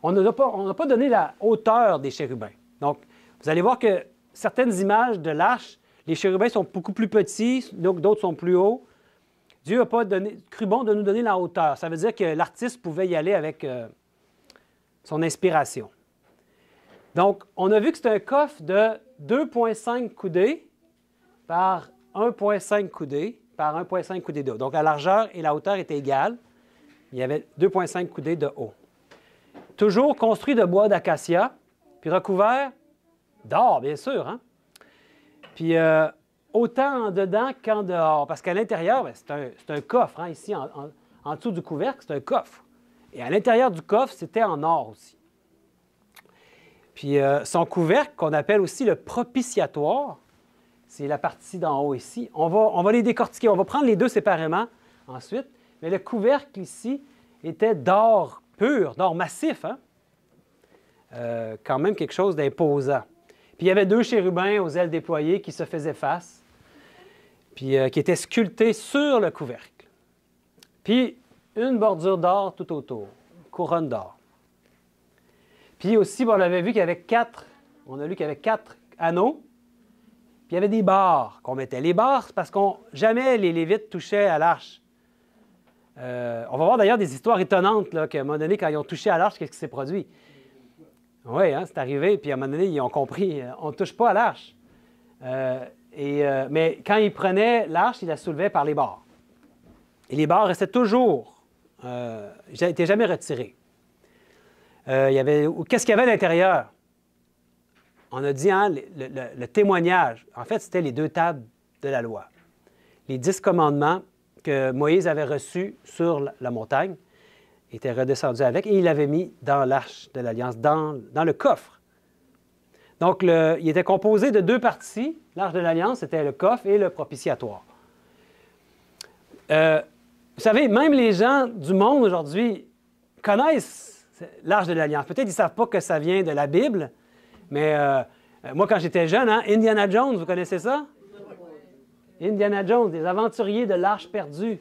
on n'a pas donné la hauteur des chérubins. Donc, vous allez voir que certaines images de l'arche, les chérubins sont beaucoup plus petits, donc d'autres sont plus hauts. Dieu n'a pas cru bon de nous donner la hauteur. Ça veut dire que l'artiste pouvait y aller avec son inspiration. Donc, on a vu que c'est un coffre de 2,5 coudées par 1,5 coudées par 1,5 coudées de haut. Donc, la largeur et la hauteur étaient égales. Il y avait 2,5 coudées de haut. Toujours construit de bois d'acacia, puis recouvert d'or, bien sûr. Hein? Puis, autant en dedans qu'en dehors, parce qu'à l'intérieur, bien, c'est un coffre. Hein? Ici, en dessous du couvercle, c'est un coffre. Et à l'intérieur du coffre, c'était en or aussi. Puis, son couvercle, qu'on appelle aussi le propitiatoire, c'est la partie d'en haut ici. On va les décortiquer. On va prendre les deux séparément ensuite. Mais le couvercle ici était d'or pur, d'or massif. Hein? Quand même quelque chose d'imposant. Puis il y avait 2 chérubins aux ailes déployées qui se faisaient face, puis qui étaient sculptés sur le couvercle. Puis une bordure d'or tout autour, couronne d'or. Puis aussi, on avait vu qu'il y avait 4, on a lu qu'il y avait 4 anneaux, puis il y avait des barres qu'on mettait. Les barres, c'est parce que jamais les Lévites touchaient à l'arche. On va voir d'ailleurs des histoires étonnantes, là, qu'à un moment donné, quand ils ont touché à l'arche, qu'est-ce qui s'est produit? Oui, hein, c'est arrivé, puis à un moment donné, ils ont compris, on ne touche pas à l'arche. Mais quand ils prenaient l'arche, ils la soulevaient par les barres. Et les barres restaient toujours, n'étaient jamais retirées. Qu'est-ce qu'il y avait à l'intérieur? On a dit, hein, le témoignage. En fait, c'était les 2 tables de la loi. Les 10 commandements que Moïse avait reçus sur la montagne étaient redescendus avec et il l'avait mis dans l'arche de l'Alliance, dans le coffre. Donc, il était composé de 2 parties. L'arche de l'Alliance, c'était le coffre et le propitiatoire. Vous savez, même les gens du monde aujourd'hui connaissent l'arche de l'Alliance. Peut-être qu'ils ne savent pas que ça vient de la Bible, mais moi, quand j'étais jeune, hein, Indiana Jones, vous connaissez ça? Indiana Jones, des aventuriers de l'Arche perdue.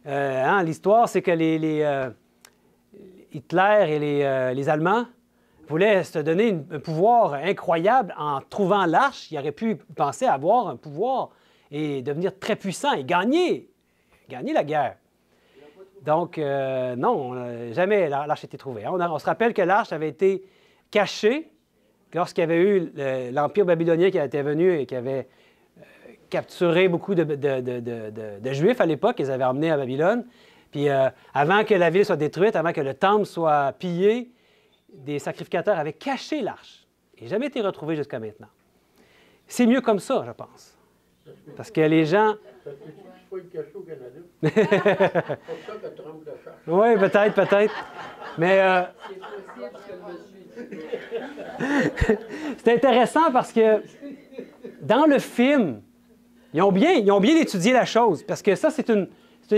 Hein, l'histoire, c'est que Hitler et les Allemands voulaient se donner un pouvoir incroyable en trouvant l'Arche. Ils auraient pu penser avoir un pouvoir et devenir très puissant et gagner la guerre. Donc, non, jamais l'Arche a été trouvée. Hein. On se rappelle que l'Arche avait été cachée lorsqu'il y avait eu l'Empire babylonien qui était venu et qui avait capturé beaucoup de Juifs à l'époque, ils avaient emmenés à Babylone. Puis avant que la ville soit détruite, avant que le temple soit pillé, des sacrificateurs avaient caché l'arche. Il n'a jamais été retrouvé jusqu'à maintenant. C'est mieux comme ça, je pense. Parce que les gens... Ça peut-tu pas être caché au Canada? C'est pour ça que Trump le cherche. Oui, peut-être. Mais c'est intéressant parce que dans le film, ils ont bien étudié la chose, parce que ça, c'est une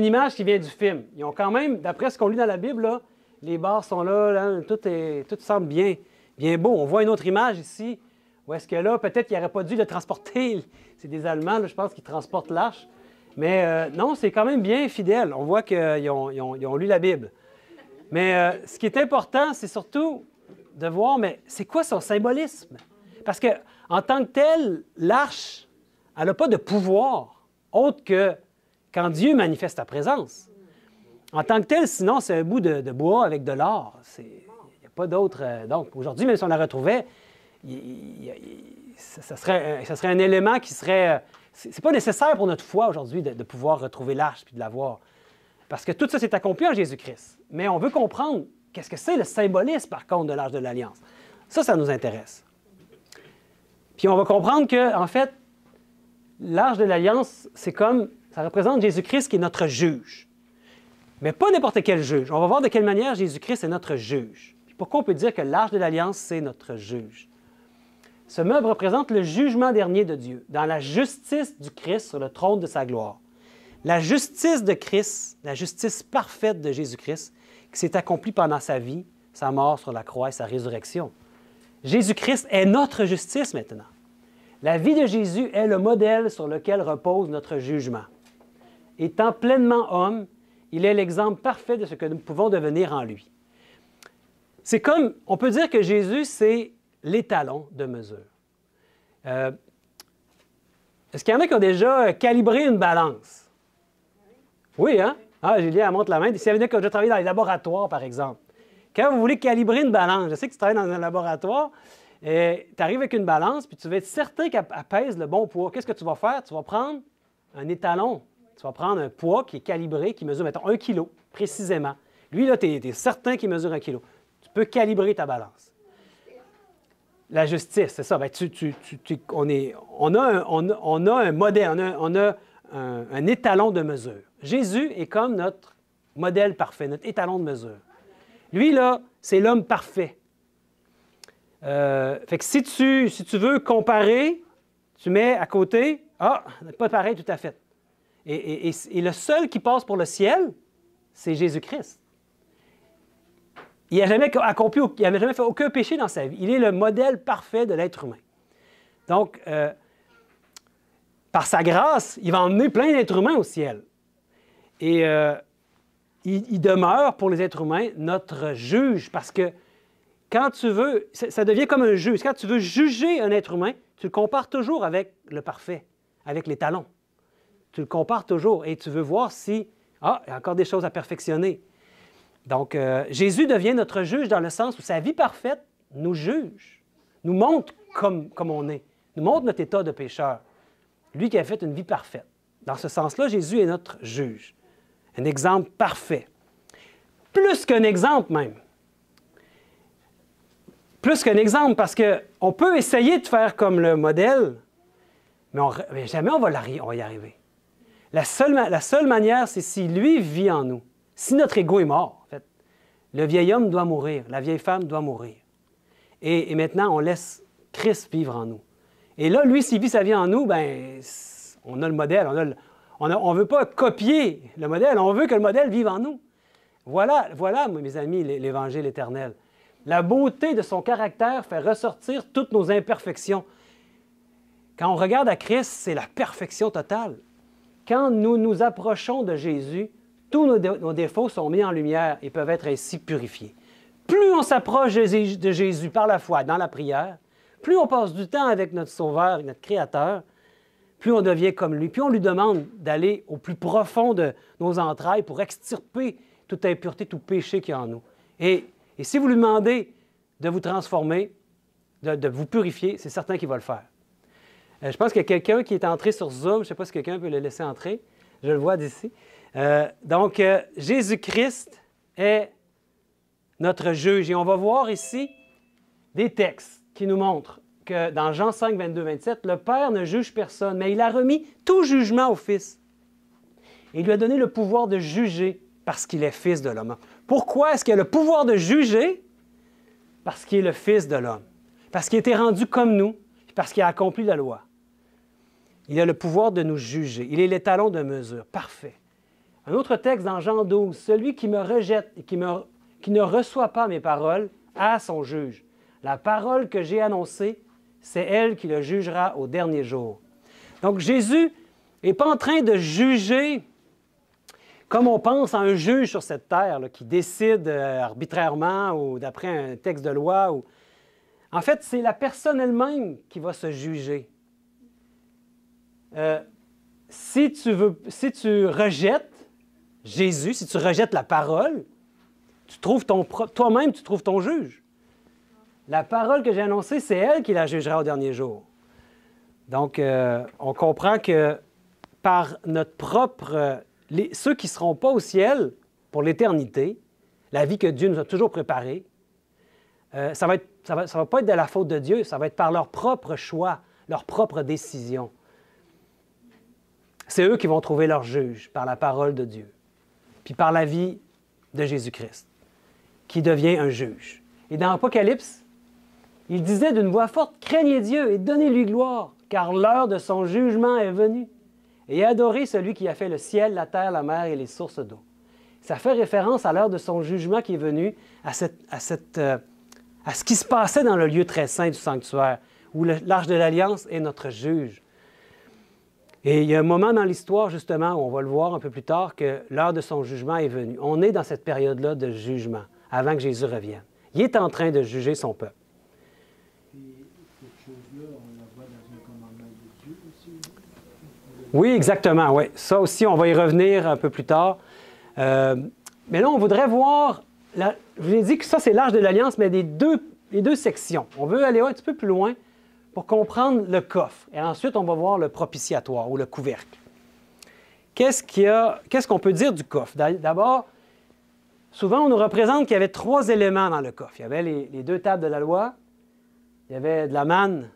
image qui vient du film. Ils ont quand même, d'après ce qu'on lit dans la Bible, là, les barres sont là, tout semble bien beau. On voit une autre image ici, où est-ce que là, peut-être qu'il n'aurait pas dû le transporter. C'est des Allemands, là, je pense, qui transportent l'arche. Mais non, c'est quand même bien fidèle. On voit qu'ils ont lu la Bible. Mais ce qui est important, c'est surtout de voir, mais c'est quoi son symbolisme? Parce qu'en tant que tel, l'arche, elle n'a pas de pouvoir autre que quand Dieu manifeste sa présence. En tant que tel, sinon, c'est un bout de bois avec de l'or. Il n'y a pas d'autre... donc, aujourd'hui, même si on la retrouvait, ça serait un élément qui serait... C'est pas nécessaire pour notre foi aujourd'hui de pouvoir retrouver l'arche puis de la voir. Parce que tout ça s'est accompli en Jésus-Christ. Mais on veut comprendre qu'est-ce que c'est le symbolisme, par contre, de l'arche de l'Alliance. Ça nous intéresse. Puis on va comprendre que, en fait, l'arche de l'Alliance, ça représente Jésus-Christ qui est notre juge. Mais pas n'importe quel juge. On va voir de quelle manière Jésus-Christ est notre juge. Puis pourquoi on peut dire que l'arche de l'Alliance, c'est notre juge? Ce meuble représente le jugement dernier de Dieu, dans la justice du Christ sur le trône de sa gloire. La justice de Christ, la justice parfaite de Jésus-Christ, qui s'est accomplie pendant sa vie, sa mort sur la croix et sa résurrection. Jésus-Christ est notre justice maintenant. La vie de Jésus est le modèle sur lequel repose notre jugement. Étant pleinement homme, il est l'exemple parfait de ce que nous pouvons devenir en lui. C'est comme, on peut dire que Jésus, c'est l'étalon de mesure. Est-ce qu'il y en a qui ont déjà calibré une balance? Oui, hein? Ah, Julie, elle montre la main. S'il y en a qui ont déjà travaillé dans les laboratoires, par exemple. Quand vous voulez calibrer une balance, je sais que tu travailles dans un laboratoire, tu arrives avec une balance, puis tu veux être certain qu'elle pèse le bon poids. Qu'est-ce que tu vas faire? Tu vas prendre un étalon. Tu vas prendre un poids qui est calibré, qui mesure, mettons, 1 kg, précisément. Lui, là, tu es certain qu'il mesure 1 kg. Tu peux calibrer ta balance. La justice, c'est ça. Bien, on a un modèle, on a un étalon de mesure. Jésus est comme notre modèle parfait, notre étalon de mesure. Lui, là, c'est l'homme parfait. Fait que si tu veux comparer, tu mets à côté, pas pareil tout à fait. Et le seul qui passe pour le ciel, c'est Jésus-Christ. Il n'a jamais fait aucun péché dans sa vie. Il est le modèle parfait de l'être humain. Donc, par sa grâce, il va emmener plein d'êtres humains au ciel. Et il demeure pour les êtres humains notre juge, parce que quand tu veux, ça devient comme un juge. Quand tu veux juger un être humain, tu le compares toujours avec le parfait, avec l'étalon. Tu le compares toujours et tu veux voir si, il y a encore des choses à perfectionner. Donc, Jésus devient notre juge dans le sens où sa vie parfaite nous juge, nous montre comme on est, nous montre notre état de pécheur. Lui qui a fait une vie parfaite. Dans ce sens-là, Jésus est notre juge. Un exemple parfait. Plus qu'un exemple même. Plus qu'un exemple, parce qu'on peut essayer de faire comme le modèle, mais jamais on va y arriver. La seule manière, c'est si lui vit en nous. Si notre ego est mort, en fait, le vieil homme doit mourir, la vieille femme doit mourir. Et maintenant, on laisse Christ vivre en nous. Et là, lui, s'il vit sa vie en nous, bien, on a le modèle. On ne veut pas copier le modèle, on veut que le modèle vive en nous. Voilà, mes amis, l'Évangile éternel. La beauté de son caractère fait ressortir toutes nos imperfections. Quand on regarde à Christ, c'est la perfection totale. Quand nous nous approchons de Jésus, tous nos défauts sont mis en lumière et peuvent être ainsi purifiés. Plus on s'approche de Jésus par la foi, dans la prière, plus on passe du temps avec notre Sauveur, notre Créateur, plus on devient comme lui. Puis on lui demande d'aller au plus profond de nos entrailles pour extirper toute impureté, tout péché qu'il y a en nous. Et si vous lui demandez de vous transformer, de vous purifier, c'est certain qu'il va le faire. Je pense qu'il y a quelqu'un qui est entré sur Zoom. Je ne sais pas si quelqu'un peut le laisser entrer. Je le vois d'ici. Donc, Jésus-Christ est notre juge. Et on va voir ici des textes qui nous montrent que dans Jean 5, 22, 27, le Père ne juge personne, mais il a remis tout jugement au Fils. Et il lui a donné le pouvoir de juger parce qu'il est Fils de l'homme. Pourquoi est-ce qu'il a le pouvoir de juger? Parce qu'il est le Fils de l'homme. Parce qu'il a été rendu comme nous, parce qu'il a accompli la loi. Il a le pouvoir de nous juger. Il est l'étalon de mesure. Parfait. Un autre texte dans Jean 12. Celui qui me rejette et qui ne reçoit pas mes paroles a son juge. La parole que j'ai annoncée, c'est elle qui le jugera au dernier jour. Donc Jésus n'est pas en train de juger comme on pense à un juge sur cette terre là, qui décide arbitrairement ou d'après un texte de loi. En fait, c'est la personne elle-même qui va se juger. Si tu rejettes Jésus, si tu rejettes la parole, toi-même, tu trouves ton juge. La parole que j'ai annoncée, c'est elle qui la jugera au dernier jour. Donc, on comprend que par notre propre... ceux qui ne seront pas au ciel pour l'éternité, la vie que Dieu nous a toujours préparée, ça va pas être de la faute de Dieu, ça va être par leur propre choix, leur propre décision. C'est eux qui vont trouver leur juge par la parole de Dieu, puis par la vie de Jésus-Christ, qui devient un juge. Et dans l'Apocalypse, il disait d'une voix forte, « Craignez Dieu et donnez-lui gloire, car l'heure de son jugement est venue. Et adorez celui qui a fait le ciel, la terre, la mer et les sources d'eau. » Ça fait référence à l'heure de son jugement qui est venu, à ce qui se passait dans le lieu très saint du sanctuaire, où l'Arche de l'Alliance est notre juge. Et il y a un moment dans l'histoire, justement, où on va le voir un peu plus tard, que l'heure de son jugement est venue. On est dans cette période-là de jugement, avant que Jésus revienne. Il est en train de juger son peuple. Et cette chose-là, on la voit dans un commandement de Dieu aussi. Oui, exactement, oui. Ça aussi, on va y revenir un peu plus tard. Mais là, on voudrait voir, je vous ai dit que ça, c'est l'Arche de l'Alliance, mais les deux sections. On veut aller un petit peu plus loin pour comprendre le coffre. Et ensuite, on va voir le propitiatoire ou le couvercle. Qu'est-ce qu'on peut dire du coffre? D'abord, souvent, on nous représente qu'il y avait 3 éléments dans le coffre. Il y avait les 2 tables de la loi, il y avait de la manne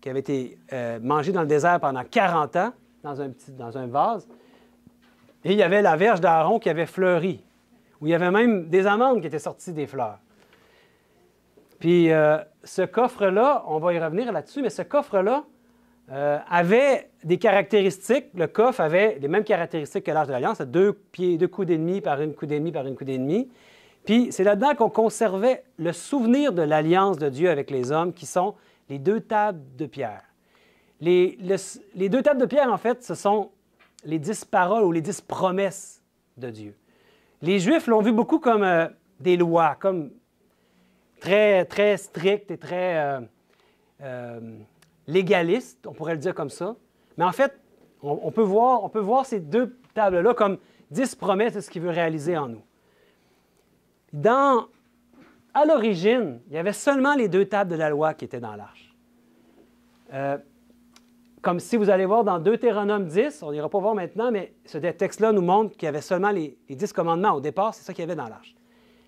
qui avait été mangée dans le désert pendant 40 ans, dans un vase, et il y avait la verge d'Aaron qui avait fleuri, où il y avait même des amandes qui étaient sorties des fleurs. Puis ce coffre-là, on va y revenir là-dessus, mais ce coffre-là avait des caractéristiques. Le coffre avait les mêmes caractéristiques que l'Arche de l'Alliance, 2 pieds, 2 coudes et demi par une coude et demi par une coude et demi. Puis c'est là-dedans qu'on conservait le souvenir de l'alliance de Dieu avec les hommes, qui sont les 2 tables de pierre. Les 2 tables de pierre, en fait, ce sont les 10 paroles ou les 10 promesses de Dieu. Les Juifs l'ont vu beaucoup comme des lois, comme très, très strictes et très légalistes, on pourrait le dire comme ça. Mais en fait, on peut voir ces 2 tables-là comme 10 promesses de ce qu'il veut réaliser en nous. À l'origine, il y avait seulement les 2 tables de la loi qui étaient dans l'arche. Comme si vous allez voir dans Deutéronome 10, on n'ira pas voir maintenant, mais ce texte-là nous montre qu'il y avait seulement les 10 commandements. Au départ, c'est ça qu'il y avait dans l'arche.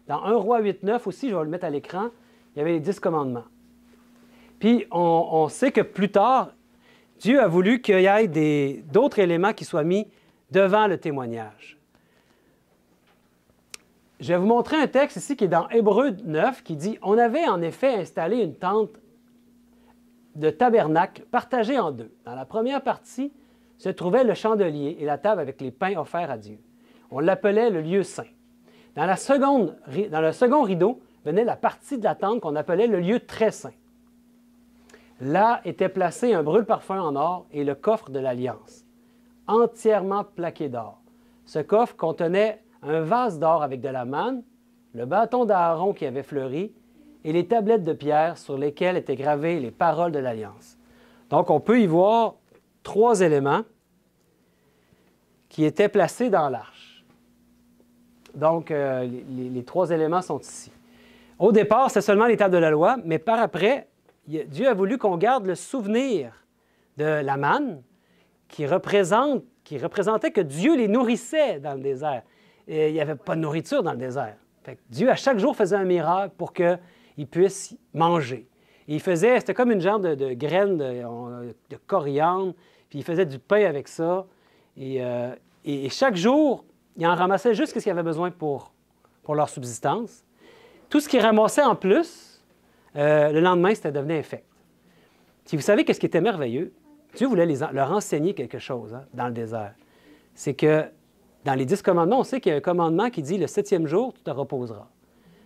Dans 1 Roi 8-9 aussi, je vais le mettre à l'écran, il y avait les 10 commandements. Puis on sait que plus tard, Dieu a voulu qu'il y ait d'autres éléments qui soient mis devant le témoignage. Je vais vous montrer un texte ici qui est dans Hébreux 9 qui dit « On avait en effet installé une tente de tabernacle partagée en 2. Dans la première partie se trouvait le chandelier et la table avec les pains offerts à Dieu. On l'appelait le lieu saint. Dans le second rideau venait la partie de la tente qu'on appelait le lieu très saint. Là était placé un brûle-parfum en or et le coffre de l'Alliance, entièrement plaqué d'or. Ce coffre contenait un vase d'or avec de la manne, le bâton d'Aaron qui avait fleuri et les tablettes de pierre sur lesquelles étaient gravées les paroles de l'Alliance. Donc, on peut y voir 3 éléments qui étaient placés dans l'arche. Donc, les 3 éléments sont ici. Au départ, c'est seulement les tables de la loi, mais par après, Dieu a voulu qu'on garde le souvenir de la manne qui représentait que Dieu les nourrissait dans le désert. Et il n'y avait pas de nourriture dans le désert. Fait que Dieu, à chaque jour, faisait un miracle pour qu'ils puissent manger. Et c'était comme une genre de graines de coriandre, puis il faisait du pain avec ça. Et chaque jour, il en ramassait juste ce qu'il avait besoin pour leur subsistance. Tout ce qu'il ramassait en plus, le lendemain, c'était devenu infect. Si vous savez qu'est-ce qui était merveilleux, Dieu voulait leur enseigner quelque chose dans le désert. C'est que dans les 10 commandements, on sait qu'il y a un commandement qui dit « Le 7e jour, tu te reposeras ».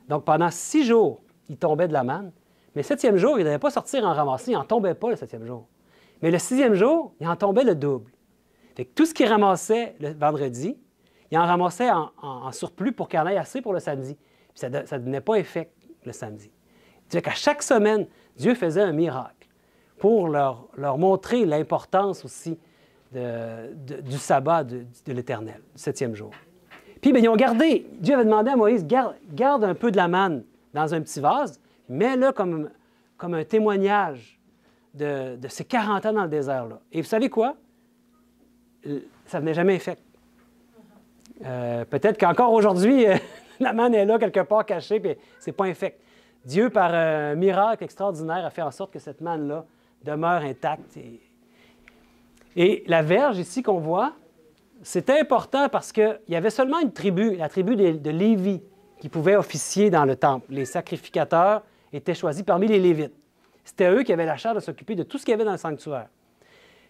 Donc, pendant 6 jours, il tombait de la manne. Mais le 7e jour, il ne devait pas sortir en ramasser. Il n'en tombait pas le 7e jour. Mais le 6e jour, il en tombait le double. Fait que tout ce qu'il ramassait le vendredi, il en ramassait en surplus pour qu'il en ait assez pour le samedi. Puis ça ne devenait pas infect le samedi. C'est-à-dire qu'à chaque semaine, Dieu faisait un miracle pour leur montrer l'importance aussi du sabbat de l'Éternel, du 7e jour. Puis, bien, ils ont gardé, Dieu avait demandé à Moïse, garde un peu de la manne dans un petit vase, mets-le comme un témoignage de ces 40 ans dans le désert-là. Et vous savez quoi? Ça ne venait jamais infect. Peut-être qu'encore aujourd'hui, la manne est là quelque part cachée, puis c'est pas infect. Dieu, par un miracle extraordinaire, a fait en sorte que cette manne-là demeure intacte. Et la verge ici qu'on voit, c'était important parce qu'il y avait seulement une tribu, la tribu de Lévi, qui pouvait officier dans le temple. Les sacrificateurs étaient choisis parmi les Lévites. C'était eux qui avaient la charge de s'occuper de tout ce qu'il y avait dans le sanctuaire.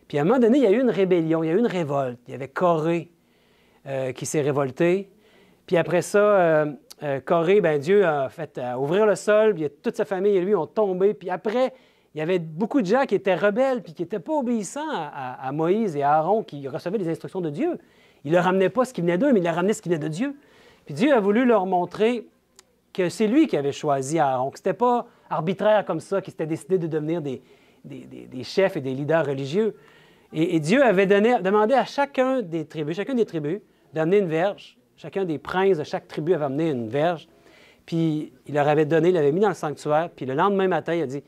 Puis à un moment donné, il y a eu une rébellion, il y a eu une révolte. Il y avait Corée qui s'est révolté. Puis après ça, Corée, bien, Dieu a fait ouvrir le sol, puis toute sa famille et lui ont tombé. Puis après, il y avait beaucoup de gens qui étaient rebelles puis qui n'étaient pas obéissants à Moïse et à Aaron qui recevaient les instructions de Dieu. Ils ne leur ramenaient pas ce qui venait d'eux, mais ils leur ramenaient ce qui venait de Dieu. Puis Dieu a voulu leur montrer que c'est lui qui avait choisi Aaron, que ce n'était pas arbitraire comme ça, qu'il s'était décidé de devenir des chefs et des leaders religieux. Et Dieu avait demandé à chacune des tribus d'amener une verge. Chacun des princes de chaque tribu avait amené une verge. Puis il leur avait donné, il l'avait mis dans le sanctuaire. Puis le lendemain matin, il a dit,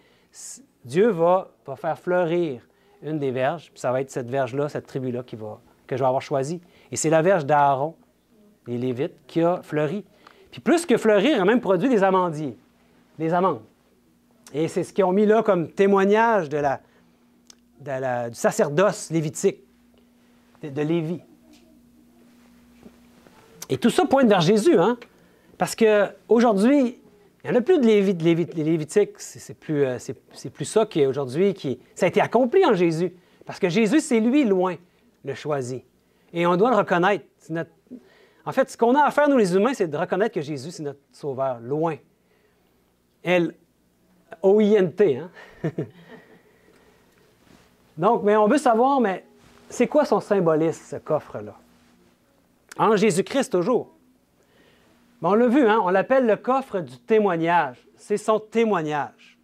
Dieu va faire fleurir une des verges. Puis ça va être cette verge-là, cette tribu-là que je vais avoir choisie. Et c'est la verge d'Aaron, les Lévites, qui a fleuri. Puis plus que fleurir, il a même produit des amandiers, des amandes. Et c'est ce qu'ils ont mis là comme témoignage du sacerdoce lévitique, de Lévi. Et tout ça pointe vers Jésus, hein? Parce qu'aujourd'hui, il n'y en a plus de Lévitique. C'est plus ça qui est aujourd'hui. Ça a été accompli en Jésus. Parce que Jésus, c'est lui, loin, le choisi. Et on doit le reconnaître. En fait, ce qu'on a à faire, nous les humains, c'est de reconnaître que Jésus, c'est notre sauveur, loin. L-O-I-N-T, hein? Donc, mais on veut savoir, mais c'est quoi son symbolisme, ce coffre-là? En Jésus-Christ, toujours. Mais on l'a vu, hein? On l'appelle le coffre du témoignage. C'est son témoignage.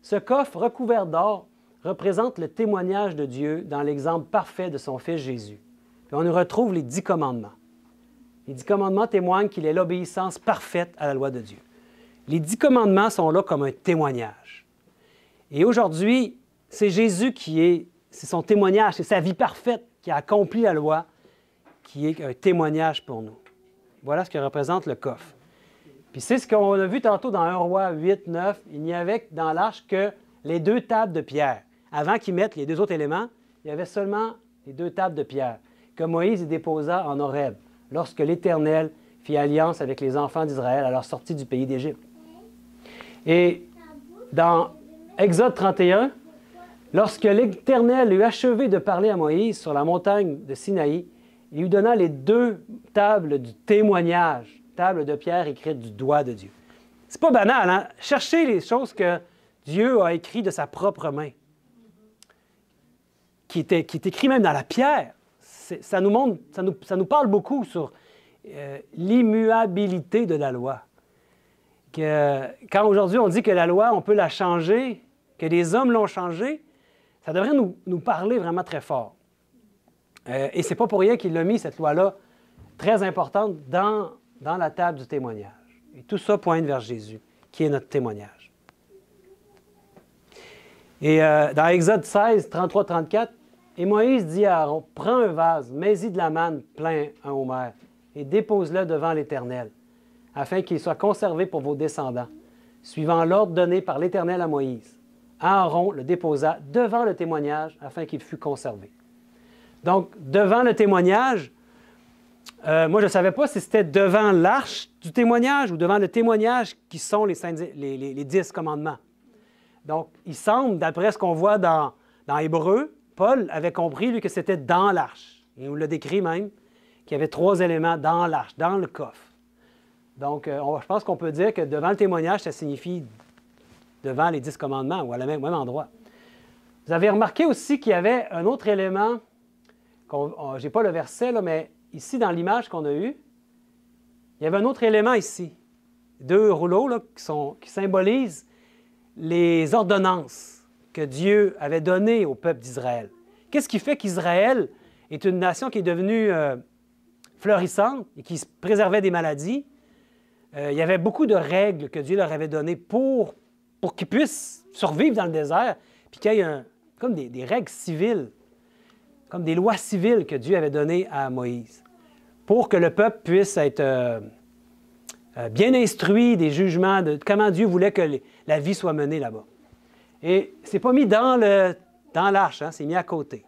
Ce coffre recouvert d'or représente le témoignage de Dieu dans l'exemple parfait de son Fils Jésus. Puis on y retrouve les 10 commandements. Les 10 commandements témoignent qu'il est l'obéissance parfaite à la loi de Dieu. Les 10 commandements sont là comme un témoignage. Et aujourd'hui, c'est Jésus c'est son témoignage, c'est sa vie parfaite qui a accompli la loi, qui est un témoignage pour nous. Voilà ce que représente le coffre. Puis c'est ce qu'on a vu tantôt dans 1 Roi 8, 9. Il n'y avait dans l'arche que les 2 tables de pierre. Avant qu'ils mettent les 2 autres éléments, il y avait seulement les 2 tables de pierre que Moïse y déposa en Horeb, lorsque l'Éternel fit alliance avec les enfants d'Israël à leur sortie du pays d'Égypte. Et dans Exode 31, lorsque l'Éternel eut achevé de parler à Moïse sur la montagne de Sinaï, il lui donna les 2 tables du témoignage, tables de pierre écrites du doigt de Dieu. C'est pas banal, hein? Cherchez les choses que Dieu a écrites de sa propre main, qui est écrit même dans la pierre. Ça nous parle beaucoup sur l'immuabilité de la loi. Quand aujourd'hui on dit que la loi, on peut la changer, que les hommes l'ont changée, ça devrait nous parler vraiment très fort. Et ce n'est pas pour rien qu'il a mis cette loi-là très importante dans la table du témoignage. Et tout ça pointe vers Jésus, qui est notre témoignage. Et dans Exode 16, 33-34, « Et Moïse dit à Aaron, « Prends un vase, mets-y de la manne plein un homer, et dépose-le devant l'Éternel, afin qu'il soit conservé pour vos descendants, suivant l'ordre donné par l'Éternel à Moïse. Aaron le déposa devant le témoignage, afin qu'il fût conservé. » Donc, devant le témoignage, moi, je ne savais pas si c'était devant l'arche du témoignage ou devant le témoignage qui sont les 10 commandements. Donc, il semble, d'après ce qu'on voit dans Hébreu, Paul avait compris, lui, que c'était dans l'arche. Il nous l'a décrit même, qu'il y avait 3 éléments dans l'arche, dans le coffre. Donc, je pense qu'on peut dire que devant le témoignage, ça signifie devant les 10 commandements ou à le même endroit. Vous avez remarqué aussi qu'il y avait un autre élément, je n'ai pas le verset, là, mais ici, dans l'image qu'on a eue, il y avait un autre élément ici. 2 rouleaux là, qui symbolisent les ordonnances que Dieu avait données au peuple d'Israël. Qu'est-ce qui fait qu'Israël est une nation qui est devenue florissante et qui préservait des maladies? Il y avait beaucoup de règles que Dieu leur avait données pour qu'ils puissent survivre dans le désert, puis qu'il y ait comme des règles civiles, comme des lois civiles que Dieu avait données à Moïse, pour que le peuple puisse être bien instruit des jugements de comment Dieu voulait que la vie soit menée là-bas. Et ce n'est pas mis dans l'arche, hein, c'est mis à côté.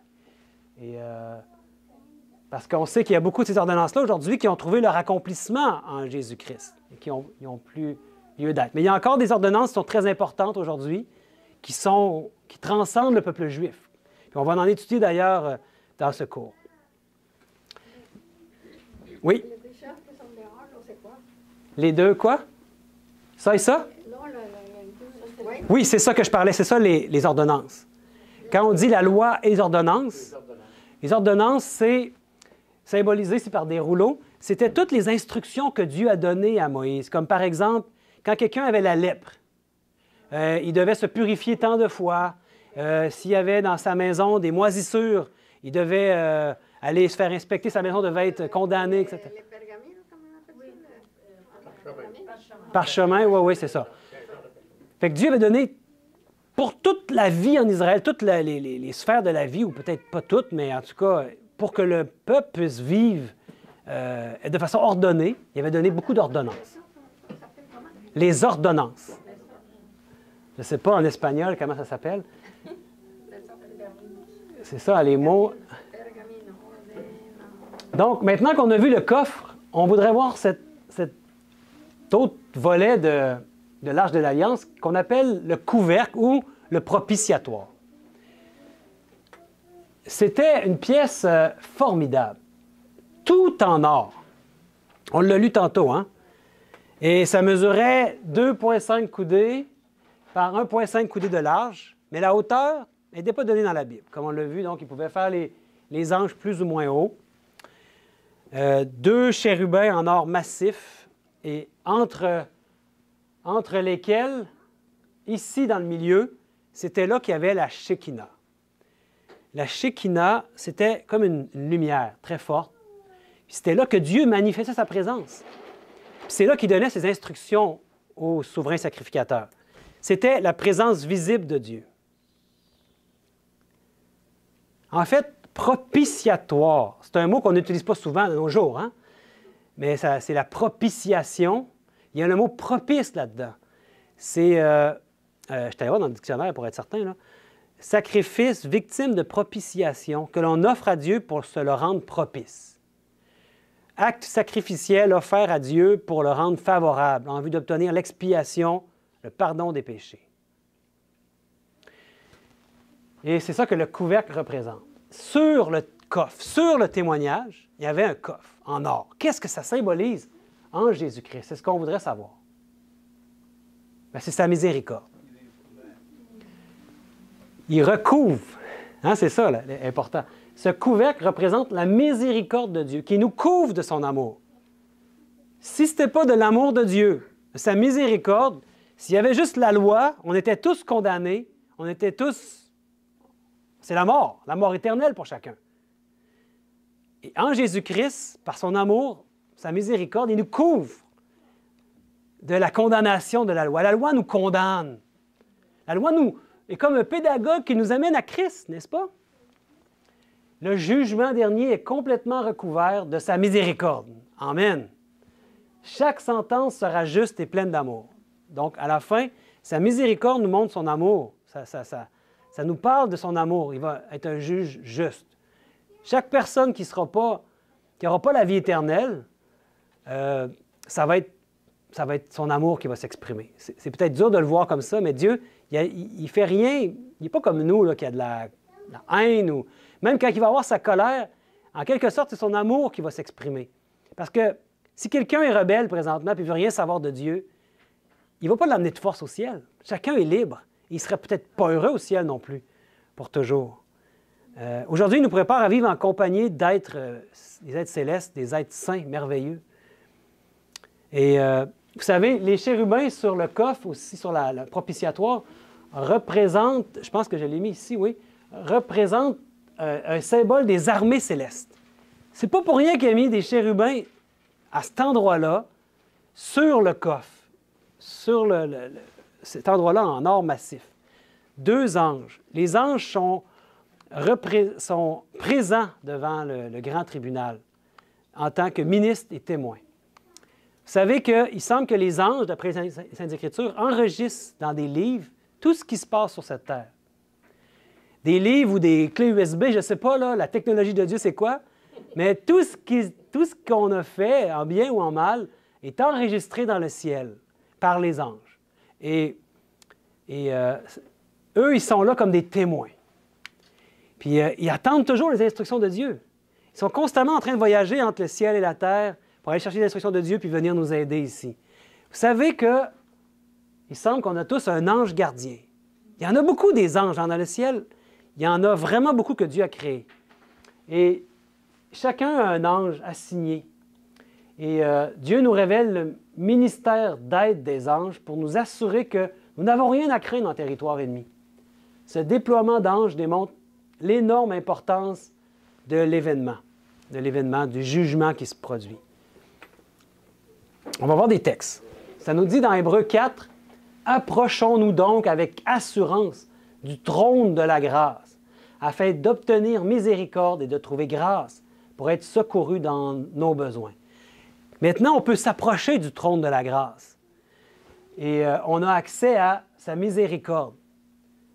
Parce qu'on sait qu'il y a beaucoup de ces ordonnances-là aujourd'hui qui ont trouvé leur accomplissement en Jésus-Christ et qui n'ont plus lieu d'être. Mais il y a encore des ordonnances qui sont très importantes aujourd'hui, qui transcendent le peuple juif. Puis on va en étudier d'ailleurs dans ce cours. Oui? Les pécheurs qui sont dehors, là, c'est quoi? Les 2 quoi? Ça et ça? Non, Oui, c'est ça que je parlais, c'est ça les ordonnances. Quand on dit la loi et les ordonnances, c'est symbolisé ici par des rouleaux. c'était toutes les instructions que Dieu a données à Moïse. Comme par exemple, quand quelqu'un avait la lèpre, il devait se purifier tant de fois. S'il y avait dans sa maison des moisissures, il devait aller se faire inspecter, sa maison devait être condamnée, etc. Les pergamines, comment on appelle ça? Parchemin, oui, c'est ça. Fait que Dieu avait donné pour toute la vie en Israël, toutes les sphères de la vie, ou peut-être pas toutes, mais en tout cas, pour que le peuple puisse vivre de façon ordonnée, il avait donné beaucoup d'ordonnances. Les ordonnances. Je ne sais pas en espagnol comment ça s'appelle. C'est ça, les mots. Donc, maintenant qu'on a vu le coffre, on voudrait voir cet autre volet de l'Arche de l'Alliance qu'on appelle le couvercle ou le propitiatoire. C'était une pièce formidable, tout en or. On l'a lu tantôt, hein? Et ça mesurait 2,5 coudées par 1,5 coudées de large, mais la hauteur n'était pas donnée dans la Bible. Comme on l'a vu, donc, ils pouvaient faire les anges plus ou moins hauts. 2 chérubins en or massif, et entre lesquels, ici dans le milieu, c'était là qu'il y avait la Shekinah. La Shekinah, c'était comme une lumière très forte. C'était là que Dieu manifestait sa présence. C'est là qu'il donnait ses instructions au souverain sacrificateur. C'était la présence visible de Dieu. En fait, propitiatoire, c'est un mot qu'on n'utilise pas souvent de nos jours, hein? Mais c'est la propitiation. Il y a le mot propice là-dedans. C'est, je t'allais voir dans le dictionnaire pour être certain, là. Sacrifice, victime de propitiation que l'on offre à Dieu pour se le rendre propice. Acte sacrificiel offert à Dieu pour le rendre favorable en vue d'obtenir l'expiation, le pardon des péchés. Et c'est ça que le couvercle représente. Sur le coffre, sur le témoignage, il y avait un coffre en or. Qu'est-ce que ça symbolise en Jésus-Christ? C'est ce qu'on voudrait savoir. Bien, c'est sa miséricorde. Il recouvre, hein, c'est ça l'important. Ce couvercle représente la miséricorde de Dieu, qui nous couvre de son amour. Si ce n'était pas de l'amour de Dieu, de sa miséricorde, s'il y avait juste la loi, on était tous condamnés, on était tous... C'est la mort éternelle pour chacun. Et en Jésus-Christ, par son amour, sa miséricorde, il nous couvre de la condamnation de la loi. La loi nous condamne. La loi est comme un pédagogue qui nous amène à Christ, n'est-ce pas? Le jugement dernier est complètement recouvert de sa miséricorde. Amen. Chaque sentence sera juste et pleine d'amour. Donc, à la fin, sa miséricorde nous montre son amour. Ça nous parle de son amour. Il va être un juge juste. Chaque personne qui n'aura pas la vie éternelle, ça va être son amour qui va s'exprimer. C'est peut-être dur de le voir comme ça, mais Dieu, il ne fait rien. Il n'est pas comme nous, là, qui a de la haine. Ou même quand il va avoir sa colère, en quelque sorte, c'est son amour qui va s'exprimer. Parce que si quelqu'un est rebelle présentement et ne veut rien savoir de Dieu, il ne va pas l'amener de force au ciel. Chacun est libre. Il ne serait peut-être pas heureux au ciel non plus, pour toujours. Aujourd'hui, il nous prépare à vivre en compagnie d'êtres, des êtres célestes, des êtres saints, merveilleux. Et vous savez, les chérubins sur le coffre, aussi sur le propitiatoire, représentent, je pense que je l'ai mis ici, oui, représentent un symbole des armées célestes. C'est pas pour rien qu'il a mis des chérubins à cet endroit-là, sur le coffre, sur cet endroit-là en or massif. 2 anges. Les anges sont présents devant le grand tribunal en tant que ministres et témoins. Vous savez qu'il semble que les anges, d'après les Saintes Écritures, enregistrent dans des livres tout ce qui se passe sur cette terre. Des livres ou des clés USB, je ne sais pas, là, la technologie de Dieu, c'est quoi? Mais tout ce qu'on a fait, en bien ou en mal, est enregistré dans le ciel par les anges. Et eux, ils sont là comme des témoins. Puis ils attendent toujours les instructions de Dieu. Ils sont constamment en train de voyager entre le ciel et la terre pour aller chercher les instructions de Dieu puis venir nous aider ici. Vous savez qu'il semble qu'on a tous un ange gardien. Il y en a beaucoup des anges dans le ciel. Il y en a vraiment beaucoup que Dieu a créés. Et chacun a un ange assigné. Et Dieu nous révèle le ministère d'aide des anges pour nous assurer que nous n'avons rien à craindre en territoire ennemi. Ce déploiement d'anges démontre l'énorme importance de l'événement, du jugement qui se produit. On va voir des textes. Ça nous dit dans Hébreux 4, « Approchons-nous donc avec assurance du trône de la grâce, afin d'obtenir miséricorde et de trouver grâce pour être secourus dans nos besoins. » Maintenant, on peut s'approcher du trône de la grâce et on a accès à sa miséricorde.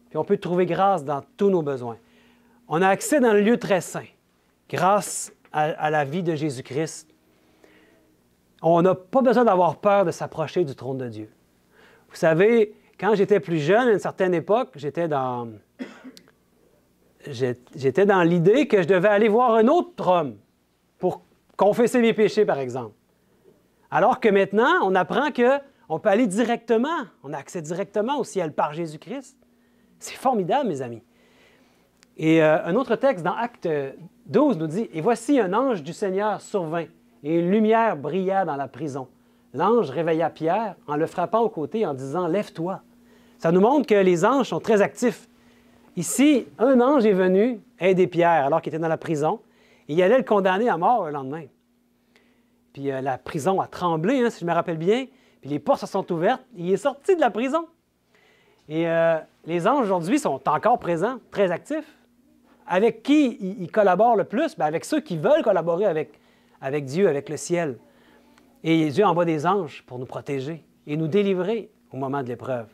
Puis on peut trouver grâce dans tous nos besoins. On a accès dans le lieu très saint, grâce à la vie de Jésus-Christ. On n'a pas besoin d'avoir peur de s'approcher du trône de Dieu. Vous savez, quand j'étais plus jeune, à une certaine époque, j'étais dans l'idée que je devais aller voir un autre homme pour confesser mes péchés, par exemple. Alors que maintenant, on apprend qu'on peut aller directement, on a accès directement au ciel par Jésus-Christ. C'est formidable, mes amis. Et un autre texte dans Acte 12 nous dit « Et voici un ange du Seigneur survint, et une lumière brilla dans la prison. L'ange réveilla Pierre en le frappant au côté en disant « Lève-toi ». Ça nous montre que les anges sont très actifs. Ici, un ange est venu aider Pierre alors qu'il était dans la prison, et il allait le condamner à mort le lendemain. Puis la prison a tremblé, si je me rappelle bien, puis les portes se sont ouvertes, et il est sorti de la prison. Et les anges aujourd'hui sont encore présents, très actifs. Avec qui ils collaborent le plus? Bien, avec ceux qui veulent collaborer avec Dieu, avec le ciel. Et Dieu envoie des anges pour nous protéger et nous délivrer au moment de l'épreuve.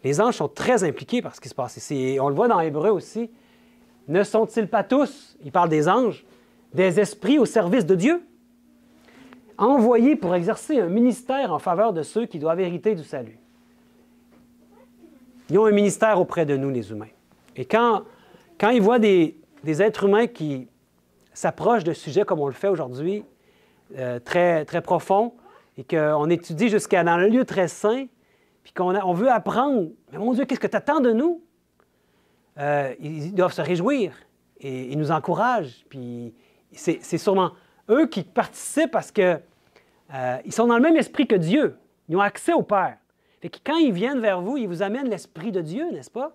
Les anges sont très impliqués par ce qui se passe ici. Et on le voit dans Hébreux aussi. Ne sont-ils pas tous, il parle des anges, des esprits au service de Dieu, envoyés pour exercer un ministère en faveur de ceux qui doivent hériter du salut? Ils ont un ministère auprès de nous, les humains. Et quand ils voient des êtres humains qui s'approchent de sujets comme on le fait aujourd'hui, très, très profonds, et qu'on étudie jusqu'à dans le lieu très saint, puis qu'on veut apprendre, mais mon Dieu, qu'est-ce que tu attends de nous? Ils doivent se réjouir et ils nous encouragent. Puis c'est sûrement eux qui participent parce qu'ils sont dans le même esprit que Dieu. Ils ont accès au Père. Fait que quand ils viennent vers vous, ils vous amènent l'Esprit de Dieu, n'est-ce pas?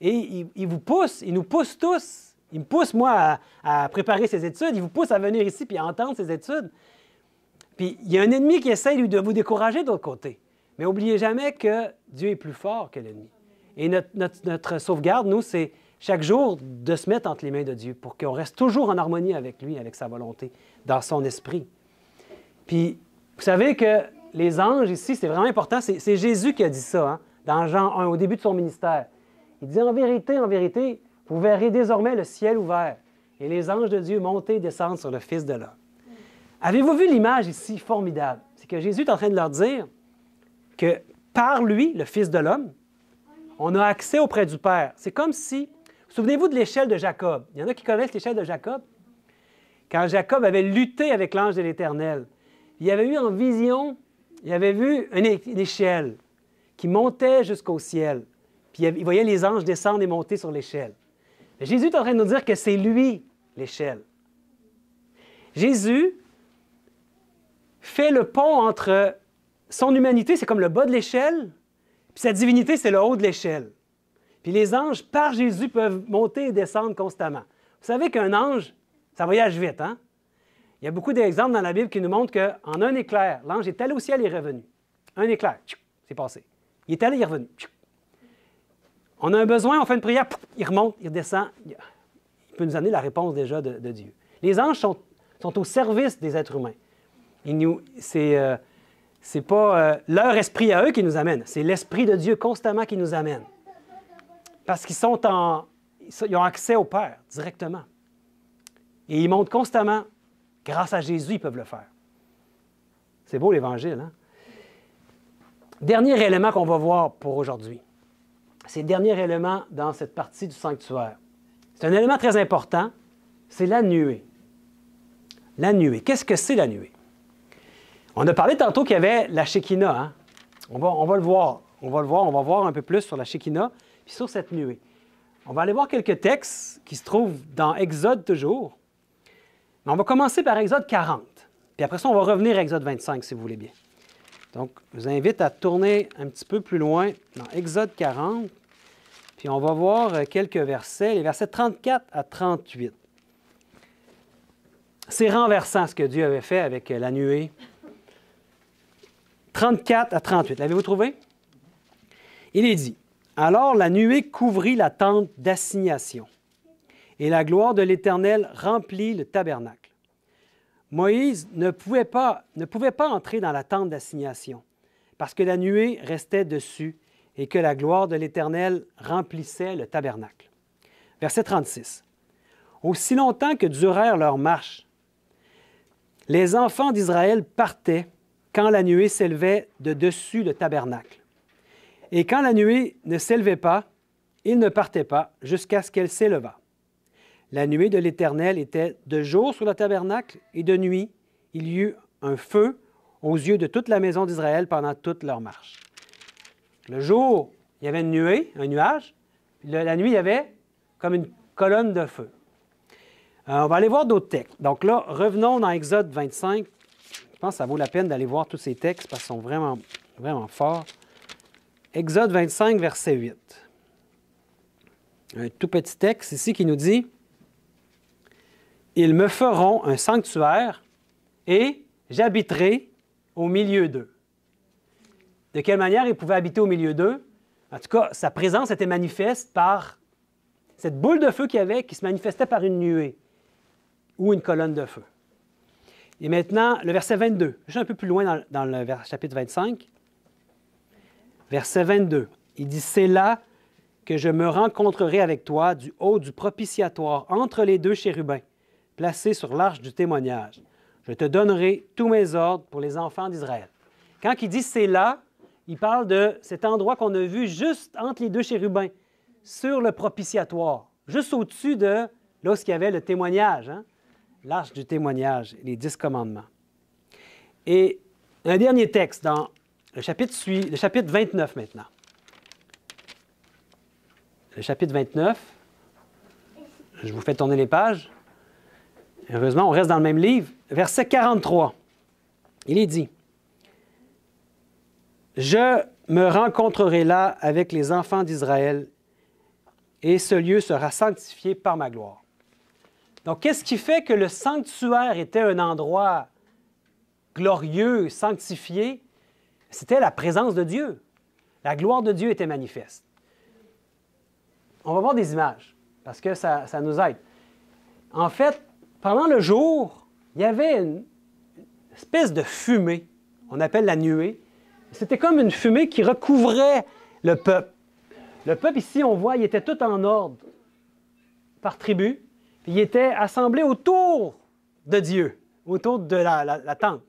Et ils vous poussent, ils nous poussent tous. Ils me poussent, moi, à préparer ces études. Ils vous poussent à venir ici puis à entendre ces études. Puis il y a un ennemi qui essaie de vous décourager de l'autre côté. Mais n'oubliez jamais que Dieu est plus fort que l'ennemi. Et notre sauvegarde, nous, c'est chaque jour de se mettre entre les mains de Dieu pour qu'on reste toujours en harmonie avec lui, avec sa volonté, dans son esprit. Puis, vous savez que les anges ici, c'est vraiment important. C'est Jésus qui a dit ça, hein, dans Jean 1, au début de son ministère. Il dit, en vérité, vous verrez désormais le ciel ouvert et les anges de Dieu monter et descendre sur le Fils de l'homme. Avez-vous vu l'image ici formidable? C'est que Jésus est en train de leur dire que par lui, le Fils de l'homme, on a accès auprès du Père. C'est comme si, souvenez-vous de l'échelle de Jacob. Il y en a qui connaissent l'échelle de Jacob? Quand Jacob avait lutté avec l'ange de l'Éternel, il avait eu en vision, il avait vu une échelle qui montait jusqu'au ciel. Puis il voyait les anges descendre et monter sur l'échelle. Mais Jésus est en train de nous dire que c'est lui, l'échelle. Jésus fait le pont entre son humanité, c'est comme le bas de l'échelle, puis sa divinité, c'est le haut de l'échelle. Puis les anges, par Jésus, peuvent monter et descendre constamment. Vous savez qu'un ange, ça voyage vite, hein? Il y a beaucoup d'exemples dans la Bible qui nous montrent qu'en un éclair, l'ange est allé au ciel et est revenu. Un éclair, c'est passé. Il est allé, il est revenu. On a un besoin, on fait une prière, il remonte, il redescend. Il peut nous amener la réponse déjà de Dieu. Les anges sont au service des êtres humains. C'est pas leur esprit à eux qui nous amène, c'est l'Esprit de Dieu constamment qui nous amène. Parce qu'ils ils ont accès au Père directement. Et ils montent constamment. Grâce à Jésus, ils peuvent le faire. C'est beau l'Évangile, hein? Dernier élément qu'on va voir pour aujourd'hui. C'est le dernier élément dans cette partie du sanctuaire. C'est un élément très important, c'est la nuée. La nuée. Qu'est-ce que c'est la nuée? On a parlé tantôt qu'il y avait la Shekinah. Hein? On va le voir. On va voir un peu plus sur la Shekinah puis sur cette nuée. On va aller voir quelques textes qui se trouvent dans Exode toujours. Mais on va commencer par Exode 40. Puis après ça, on va revenir à Exode 25, si vous voulez bien. Donc, je vous invite à tourner un petit peu plus loin dans Exode 40, puis on va voir quelques versets, les versets 34 à 38. C'est renversant ce que Dieu avait fait avec la nuée. 34 à 38, l'avez-vous trouvé? Il est dit, « Alors la nuée couvrit la tente d'assignation, et la gloire de l'Éternel remplit le tabernacle. Moïse ne pouvait pas entrer dans la tente d'assignation, parce que la nuée restait dessus et que la gloire de l'Éternel remplissait le tabernacle. » Verset 36. « Aussi longtemps que durèrent leurs marches, les enfants d'Israël partaient quand la nuée s'élevait de dessus le tabernacle. Et quand la nuée ne s'élevait pas, ils ne partaient pas jusqu'à ce qu'elle s'élevât. La nuée de l'Éternel était de jour sur le tabernacle, et de nuit, il y eut un feu aux yeux de toute la maison d'Israël pendant toute leur marche. » Le jour, il y avait une nuée, un nuage. Puis la nuit, il y avait comme une colonne de feu. On va aller voir d'autres textes. Donc là, revenons dans Exode 25. Je pense que ça vaut la peine d'aller voir tous ces textes parce qu'ils sont vraiment, vraiment forts. Exode 25, verset 8. Un tout petit texte ici qui nous dit « Ils me feront un sanctuaire et j'habiterai au milieu d'eux. » De quelle manière il pouvait habiter au milieu d'eux? En tout cas, sa présence était manifeste par cette boule de feu qu'il y avait qui se manifestait par une nuée ou une colonne de feu. Et maintenant, le verset 22. Je suis un peu plus loin dans le chapitre 25. Verset 22. Il dit « C'est là que je me rencontrerai avec toi du haut du propitiatoire entre les deux chérubins, placés sur l'arche du témoignage. Je te donnerai tous mes ordres pour les enfants d'Israël. » Quand il dit « c'est là », il parle de cet endroit qu'on a vu juste entre les deux chérubins, sur le propitiatoire, juste au-dessus de là où il y avait le témoignage, hein? L'arche du témoignage, les 10 commandements. Et un dernier texte dans le chapitre 29 maintenant. Le chapitre 29, je vous fais tourner les pages. Heureusement, on reste dans le même livre. Verset 43, il est dit « Je me rencontrerai là avec les enfants d'Israël, et ce lieu sera sanctifié par ma gloire. » Donc, qu'est-ce qui fait que le sanctuaire était un endroit glorieux, sanctifié? C'était la présence de Dieu. La gloire de Dieu était manifeste. On va voir des images, parce que ça nous aide. En fait, pendant le jour, il y avait une espèce de fumée, on appelle la nuée. C'était comme une fumée qui recouvrait le peuple. Le peuple, ici, on voit, il était tout en ordre, par tribu. Il était assemblé autour de Dieu, autour de la tente.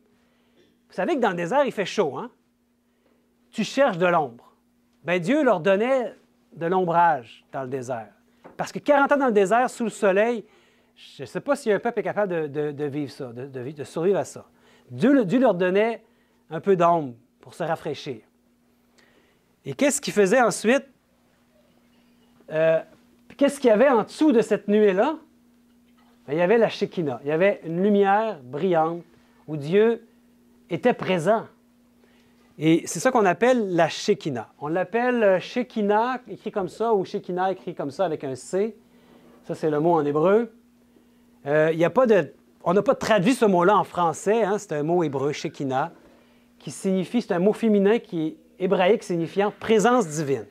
Vous savez que dans le désert, il fait chaud, hein? Tu cherches de l'ombre. Bien, Dieu leur donnait de l'ombrage dans le désert. Parce que 40 ans dans le désert, sous le soleil, je ne sais pas si un peuple est capable de vivre ça, de survivre à ça. Dieu leur donnait un peu d'ombre pour se rafraîchir. Et qu'est-ce qu'il faisait ensuite? Qu'est-ce qu'il y avait en dessous de cette nuée-là? Bien, il y avait la Shekinah. Il y avait une lumière brillante où Dieu était présent. Et c'est ça qu'on appelle la Shekinah. On l'appelle Shekinah écrit comme ça ou Shekinah écrit comme ça avec un C. Ça, c'est le mot en hébreu. On n'a pas traduit ce mot-là en français. Hein? C'est un mot hébreu, Shekinah, qui signifie, c'est un mot féminin qui est hébraïque signifiant présence divine.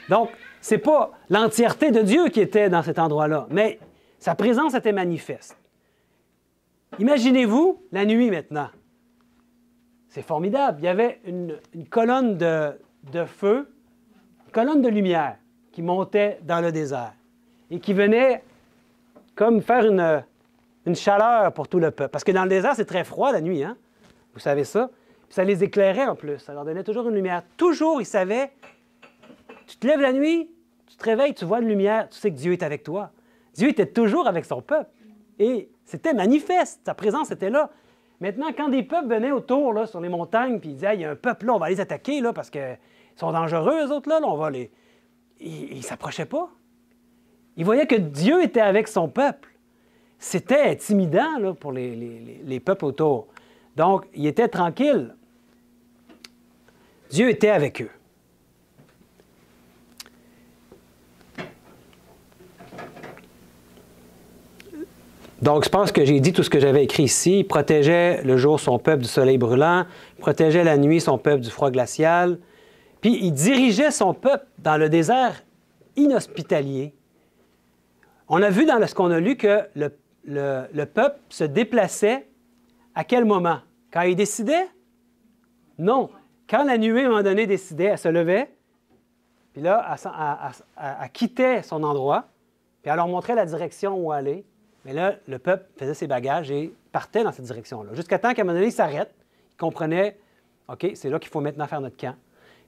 Donc, ce n'est pas l'entièreté de Dieu qui était dans cet endroit-là, mais sa présence était manifeste. Imaginez-vous la nuit maintenant. C'est formidable. Il y avait une colonne de feu, une colonne de lumière qui montait dans le désert et qui venait comme faire une chaleur pour tout le peuple. Parce que dans le désert, c'est très froid la nuit, hein? Vous savez ça. Puis ça les éclairait en plus. Ça leur donnait toujours une lumière. Toujours, ils savaient, tu te lèves la nuit, tu te réveilles, tu vois une lumière, tu sais que Dieu est avec toi. Dieu était toujours avec son peuple. Et c'était manifeste. Sa présence était là. Maintenant, quand des peuples venaient autour, là, sur les montagnes, puis ils disaient, il y a un peuple là, on va les attaquer, là, parce qu'ils sont dangereux, eux autres, là, on va les... Ils ne s'approchaient pas. Ils voyaient que Dieu était avec son peuple. c'était intimidant là, pour les peuples autour. Donc, ils étaient tranquilles. Dieu était avec eux. Donc, je pense que j'ai dit tout ce que j'avais écrit ici. Il protégeait le jour son peuple du soleil brûlant, il protégeait la nuit son peuple du froid glacial, puis il dirigeait son peuple dans le désert inhospitalier. On a vu dans ce qu'on a lu que le peuple se déplaçait à quel moment? Quand il décidait? Non. Quand la nuée, à un moment donné, décidait, elle se levait, puis là, elle quittait son endroit, puis elle leur montrait la direction où aller. Mais là, le peuple faisait ses bagages et partait dans cette direction-là. Jusqu'à temps qu'à un moment donné, il s'arrête, il comprenait, OK, c'est là qu'il faut maintenant faire notre camp.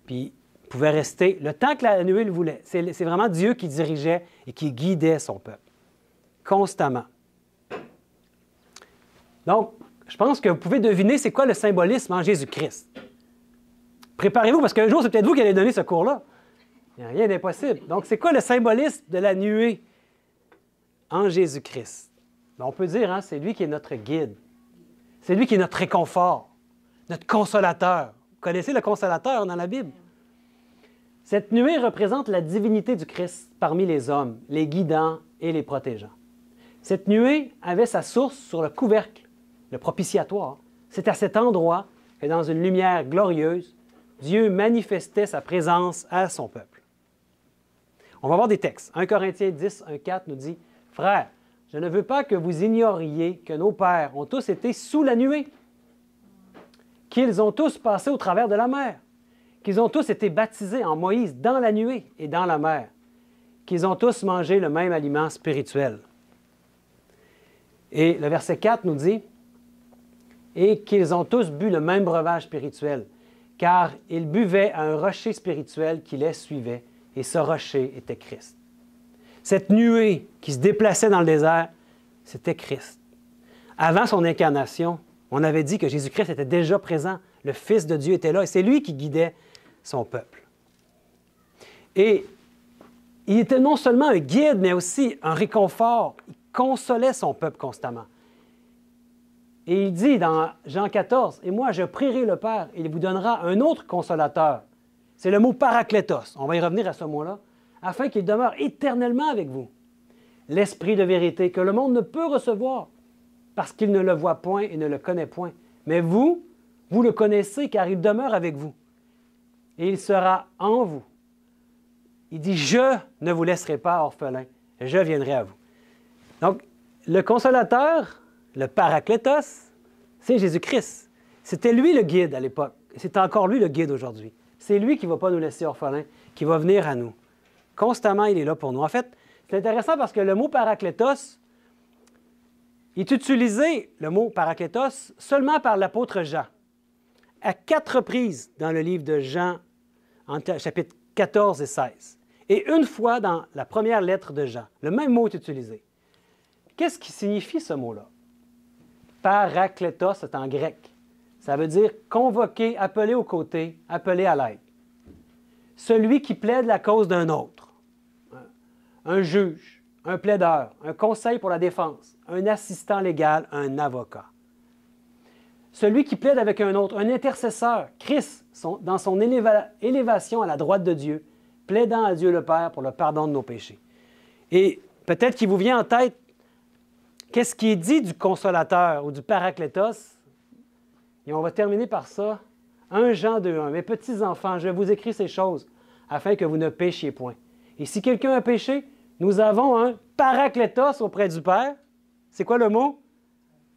Puis il pouvait rester le temps que la nuée le voulait. C'est vraiment Dieu qui dirigeait et qui guidait son peuple, constamment. Donc, je pense que vous pouvez deviner c'est quoi le symbolisme en Jésus-Christ. Préparez-vous, parce qu'un jour, c'est peut-être vous qui allez donner ce cours-là. Il n'y a rien d'impossible. Donc, c'est quoi le symbolisme de la nuée en Jésus-Christ? Bien, on peut dire, hein, c'est lui qui est notre guide. C'est lui qui est notre réconfort, notre consolateur. Vous connaissez le consolateur dans la Bible? Cette nuée représente la divinité du Christ parmi les hommes, les guidant et les protégeant. Cette nuée avait sa source sur le couvercle, le propitiatoire. C'est à cet endroit que, dans une lumière glorieuse, Dieu manifestait sa présence à son peuple. On va voir des textes. 1 Corinthiens 10, 1, 4 nous dit « Frères, je ne veux pas que vous ignoriez que nos pères ont tous été sous la nuée, qu'ils ont tous passé au travers de la mer, qu'ils ont tous été baptisés en Moïse dans la nuée et dans la mer, qu'ils ont tous mangé le même aliment spirituel. » Et le verset 4 nous dit « Et qu'ils ont tous bu le même breuvage spirituel, car ils buvaient à un rocher spirituel qui les suivait, et ce rocher était Christ. » Cette nuée qui se déplaçait dans le désert, c'était Christ. Avant son incarnation, on avait dit que Jésus-Christ était déjà présent. Le Fils de Dieu était là et c'est lui qui guidait son peuple. Et il était non seulement un guide, mais aussi un réconfort. Il consolait son peuple constamment. Et il dit dans Jean 14, « Et moi, je prierai le Père, et il vous donnera un autre consolateur. » C'est le mot « paraklétos ». On va y revenir à ce mot-là. « Afin qu'il demeure éternellement avec vous. L'Esprit de vérité que le monde ne peut recevoir, parce qu'il ne le voit point et ne le connaît point. Mais vous, vous le connaissez, car il demeure avec vous. Et il sera en vous. » Il dit « Je ne vous laisserai pas orphelins, je viendrai à vous. » Donc, le consolateur, le paraklétos, c'est Jésus-Christ. C'était lui le guide à l'époque. C'est encore lui le guide aujourd'hui. C'est lui qui ne va pas nous laisser orphelins, qui va venir à nous. Constamment, il est là pour nous. En fait, c'est intéressant parce que le mot paraklétos, il est utilisé, le mot paraklétos, seulement par l'apôtre Jean. À 4 reprises dans le livre de Jean, en chapitres 14 et 16. Et une fois dans la première lettre de Jean. Le même mot est utilisé. Qu'est-ce qui signifie ce mot-là? Paraklétos, c'est en grec. Ça veut dire convoquer, appeler aux côtés, appeler à l'aide. Celui qui plaide la cause d'un autre. Un juge, un plaideur, un conseil pour la défense, un assistant légal, un avocat. Celui qui plaide avec un autre, un intercesseur, Christ, dans son élévation à la droite de Dieu, plaidant à Dieu le Père pour le pardon de nos péchés. Et peut-être qu'il vous vient en tête, qu'est-ce qui est dit du consolateur ou du paraklétos? Et on va terminer par ça. 1 Jean 2:1. Mes petits enfants, je vous écris ces choses afin que vous ne péchiez point. Et si quelqu'un a péché, nous avons un paraklétos auprès du Père. C'est quoi le mot?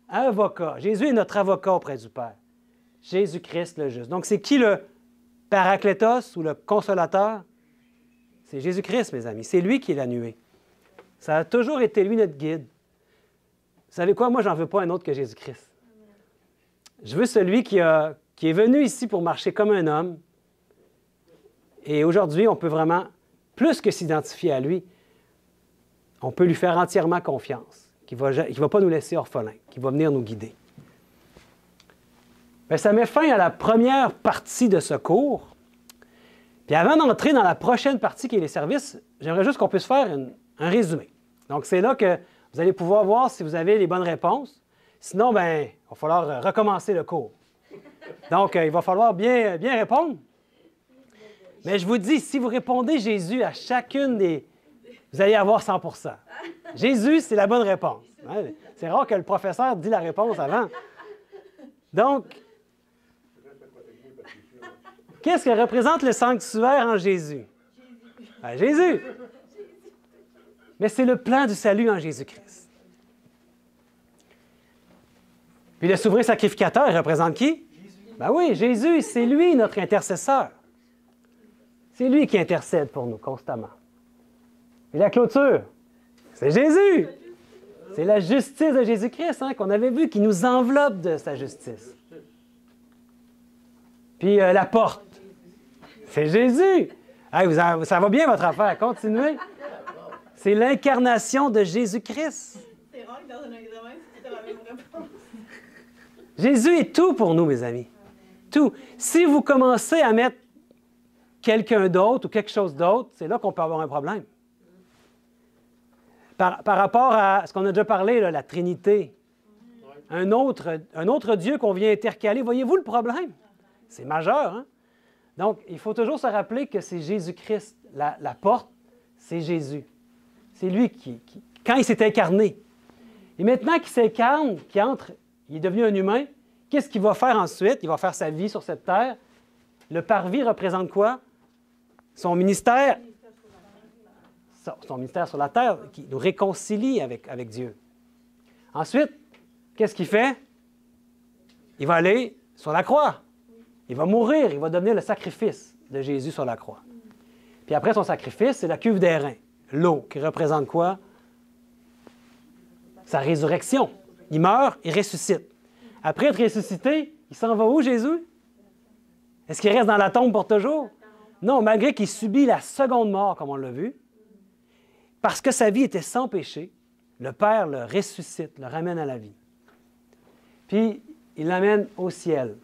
Avocat. Jésus est notre avocat auprès du Père. Jésus-Christ le juste. Donc, c'est qui le paraklétos ou le consolateur? C'est Jésus-Christ, mes amis. C'est lui qui est la nuée. Ça a toujours été lui notre guide. Vous savez quoi? Moi, j'en veux pas un autre que Jésus-Christ. Je veux celui qui est venu ici pour marcher comme un homme. Et aujourd'hui, on peut vraiment, plus que s'identifier à lui, on peut lui faire entièrement confiance, qu'il ne va pas nous laisser orphelins, qu'il va venir nous guider. Bien, ça met fin à la première partie de ce cours. Puis avant d'entrer dans la prochaine partie qui est les services, j'aimerais juste qu'on puisse faire un résumé. Donc, c'est là que Vous allez pouvoir voir si vous avez les bonnes réponses. Sinon, ben, il va falloir recommencer le cours. Donc, il va falloir bien répondre. Mais je vous dis, si vous répondez Jésus à chacune des... Vous allez avoir 100 %. Jésus, c'est la bonne réponse. Hein? C'est rare que le professeur dit la réponse avant. Donc, qu'est-ce que représente le sanctuaire en Jésus? Ben, Jésus. Mais c'est le plan du salut en Jésus-Christ. Puis le souverain sacrificateur, il représente qui? Ben oui, Jésus, c'est lui notre intercesseur. C'est lui qui intercède pour nous constamment. Et la clôture, c'est Jésus. C'est la justice de Jésus-Christ hein, qu'on avait vu, qui nous enveloppe de sa justice. Puis la porte, c'est Jésus. Hey, ça va bien votre affaire, continuez. C'est l'incarnation de Jésus-Christ. C'est rare que dans un examen, tu as la même réponse. Jésus est tout pour nous, mes amis. Tout. Si vous commencez à mettre quelqu'un d'autre ou quelque chose d'autre, c'est là qu'on peut avoir un problème. Par rapport à ce qu'on a déjà parlé, là, la Trinité, un autre Dieu qu'on vient intercaler, voyez-vous le problème? C'est majeur, hein? Donc, il faut toujours se rappeler que c'est Jésus-Christ. La porte, c'est Jésus. C'est lui quand il s'est incarné. Et maintenant qu'il s'incarne, qu'il entre, il est devenu un humain, qu'est-ce qu'il va faire ensuite? Il va faire sa vie sur cette terre. Le parvis représente quoi? Son ministère. Son ministère sur la terre, qui nous réconcilie avec Dieu. Ensuite, qu'est-ce qu'il fait? Il va aller sur la croix. Il va mourir, il va devenir le sacrifice de Jésus sur la croix. Puis après son sacrifice, c'est la cuve d'airain, l'eau, qui représente quoi? Sa résurrection. Il meurt, il ressuscite. Après être ressuscité, il s'en va où, Jésus? Est-ce qu'il reste dans la tombe pour toujours? Non, malgré qu'il subit la seconde mort, comme on l'a vu, parce que sa vie était sans péché, le Père le ressuscite, le ramène à la vie. Puis, il l'amène au ciel.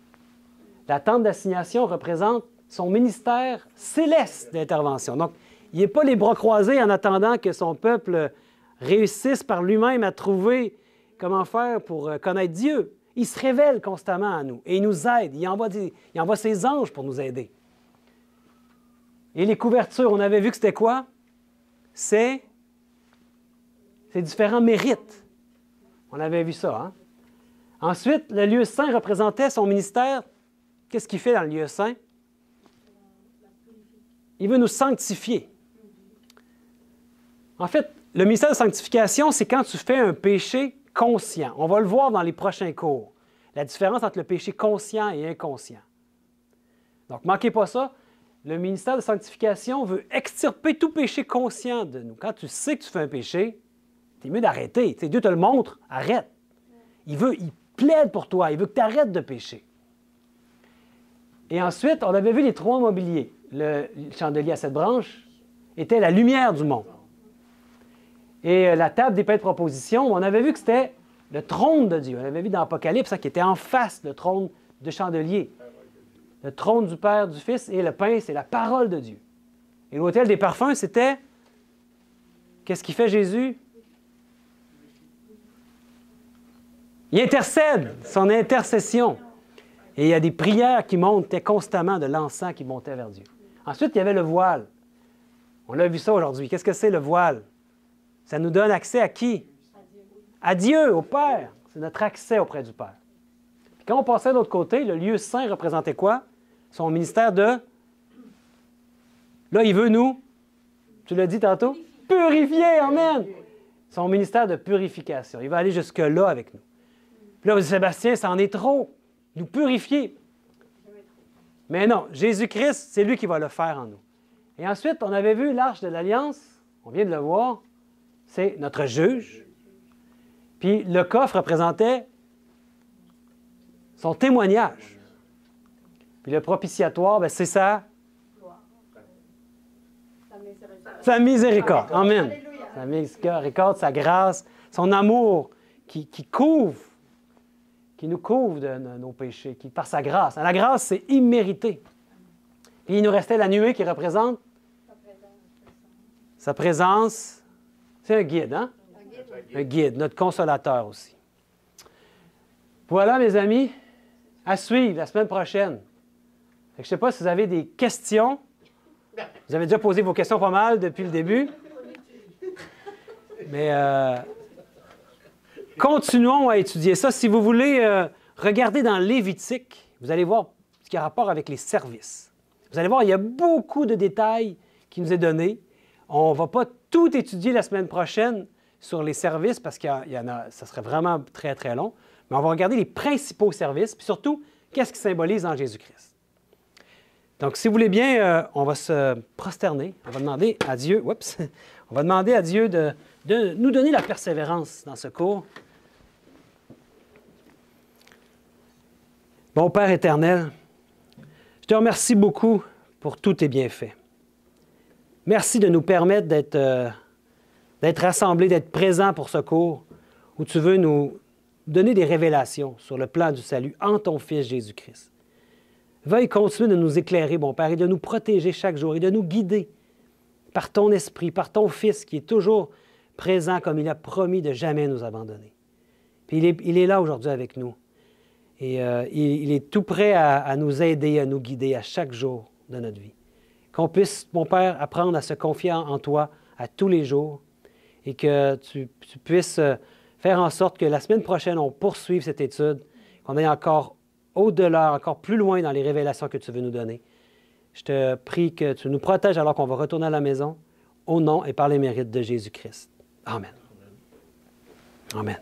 La tente d'assignation représente son ministère céleste d'intervention. Donc, il n'est pas les bras croisés en attendant que son peuple réussisse par lui-même à trouver comment faire pour connaître Dieu. Il se révèle constamment à nous et il nous aide. Il envoie ses anges pour nous aider. Et les couvertures, on avait vu que c'était quoi? C'est différents mérites. On avait vu ça, hein? Ensuite, le lieu saint représentait son ministère. Qu'est-ce qu'il fait dans le lieu saint? Il veut nous sanctifier. En fait, le ministère de sanctification, c'est quand tu fais un péché conscient. On va le voir dans les prochains cours. La différence entre le péché conscient et inconscient. Donc, manquez pas ça. Le ministère de sanctification veut extirper tout péché conscient de nous. Quand tu sais que tu fais un péché, c'est mieux d'arrêter. Tu sais, Dieu te le montre, arrête. Il plaide pour toi, il veut que tu arrêtes de pécher. Et ensuite, on avait vu les trois mobiliers. Le chandelier à 7 branches était la lumière du monde. Et la table des pains de proposition, on avait vu que c'était le trône de Dieu. On avait vu dans l'Apocalypse, ça, qui était en face, le trône de chandelier. Le trône du Père, du Fils, et le pain, c'est la parole de Dieu. Et l'autel des parfums, c'était... Qu'est-ce qu'il fait Jésus? Il intercède, son intercession. Et il y a des prières qui montaient constamment, de l'encens qui montait vers Dieu. Ensuite, il y avait le voile. On a vu ça aujourd'hui. Qu'est-ce que c'est le voile? Ça nous donne accès à qui? À Dieu, au Père. C'est notre accès auprès du Père. Puis quand on passait de l'autre côté, le lieu saint représentait quoi? Son ministère de... Là, il veut nous, tu l'as dit tantôt, purifier, amen! Son ministère de purification. Il va aller jusque-là avec nous. Puis là, vous dites, Sébastien, ça en est trop. Nous purifier. Mais non, Jésus-Christ, c'est lui qui va le faire en nous. Et ensuite, on avait vu l'Arche de l'Alliance, on vient de le voir, c'est notre juge. Puis le coffre représentait son témoignage. Puis le propitiatoire, bien, c'est ça. Sa miséricorde. Amen. Sa miséricorde, sa grâce, son amour qui couvre, qui nous couvre de nos péchés, qui par sa grâce. La grâce, c'est immérité. Puis il nous restait la nuée qui représente sa présence. C'est un guide, hein? Un guide, notre consolateur aussi. Voilà, mes amis, à suivre la semaine prochaine. Je ne sais pas si vous avez des questions. Vous avez déjà posé vos questions pas mal depuis le début. Mais continuons à étudier ça. Si vous voulez regarder dans Lévitique, vous allez voir ce qui a rapport avec les services. Vous allez voir, il y a beaucoup de détails qui nous est donné. On ne va pas tout étudier la semaine prochaine sur les services parce qu'il y en a, ça serait vraiment très, très long. Mais on va regarder les principaux services, puis surtout, qu'est-ce qui symbolise en Jésus-Christ. Donc, si vous voulez bien, on va se prosterner. On va demander à Dieu, on va demander à Dieu de nous donner la persévérance dans ce cours. Bon Père éternel, je te remercie beaucoup pour tous tes bienfaits. Merci de nous permettre d'être rassemblés, d'être présents pour ce cours où tu veux nous donner des révélations sur le plan du salut en ton Fils Jésus-Christ. Veuille continuer de nous éclairer, bon Père, et de nous protéger chaque jour et de nous guider par ton Esprit, par ton Fils qui est toujours présent comme il a promis de jamais nous abandonner. Puis il est là aujourd'hui avec nous. Et il est tout prêt à nous aider, à nous guider à chaque jour de notre vie. Qu'on puisse, mon Père, apprendre à se confier en toi à tous les jours et que tu puisses faire en sorte que la semaine prochaine, on poursuive cette étude, qu'on aille encore au-delà, encore plus loin dans les révélations que tu veux nous donner. Je te prie que tu nous protèges alors qu'on va retourner à la maison, au nom et par les mérites de Jésus-Christ. Amen. Amen.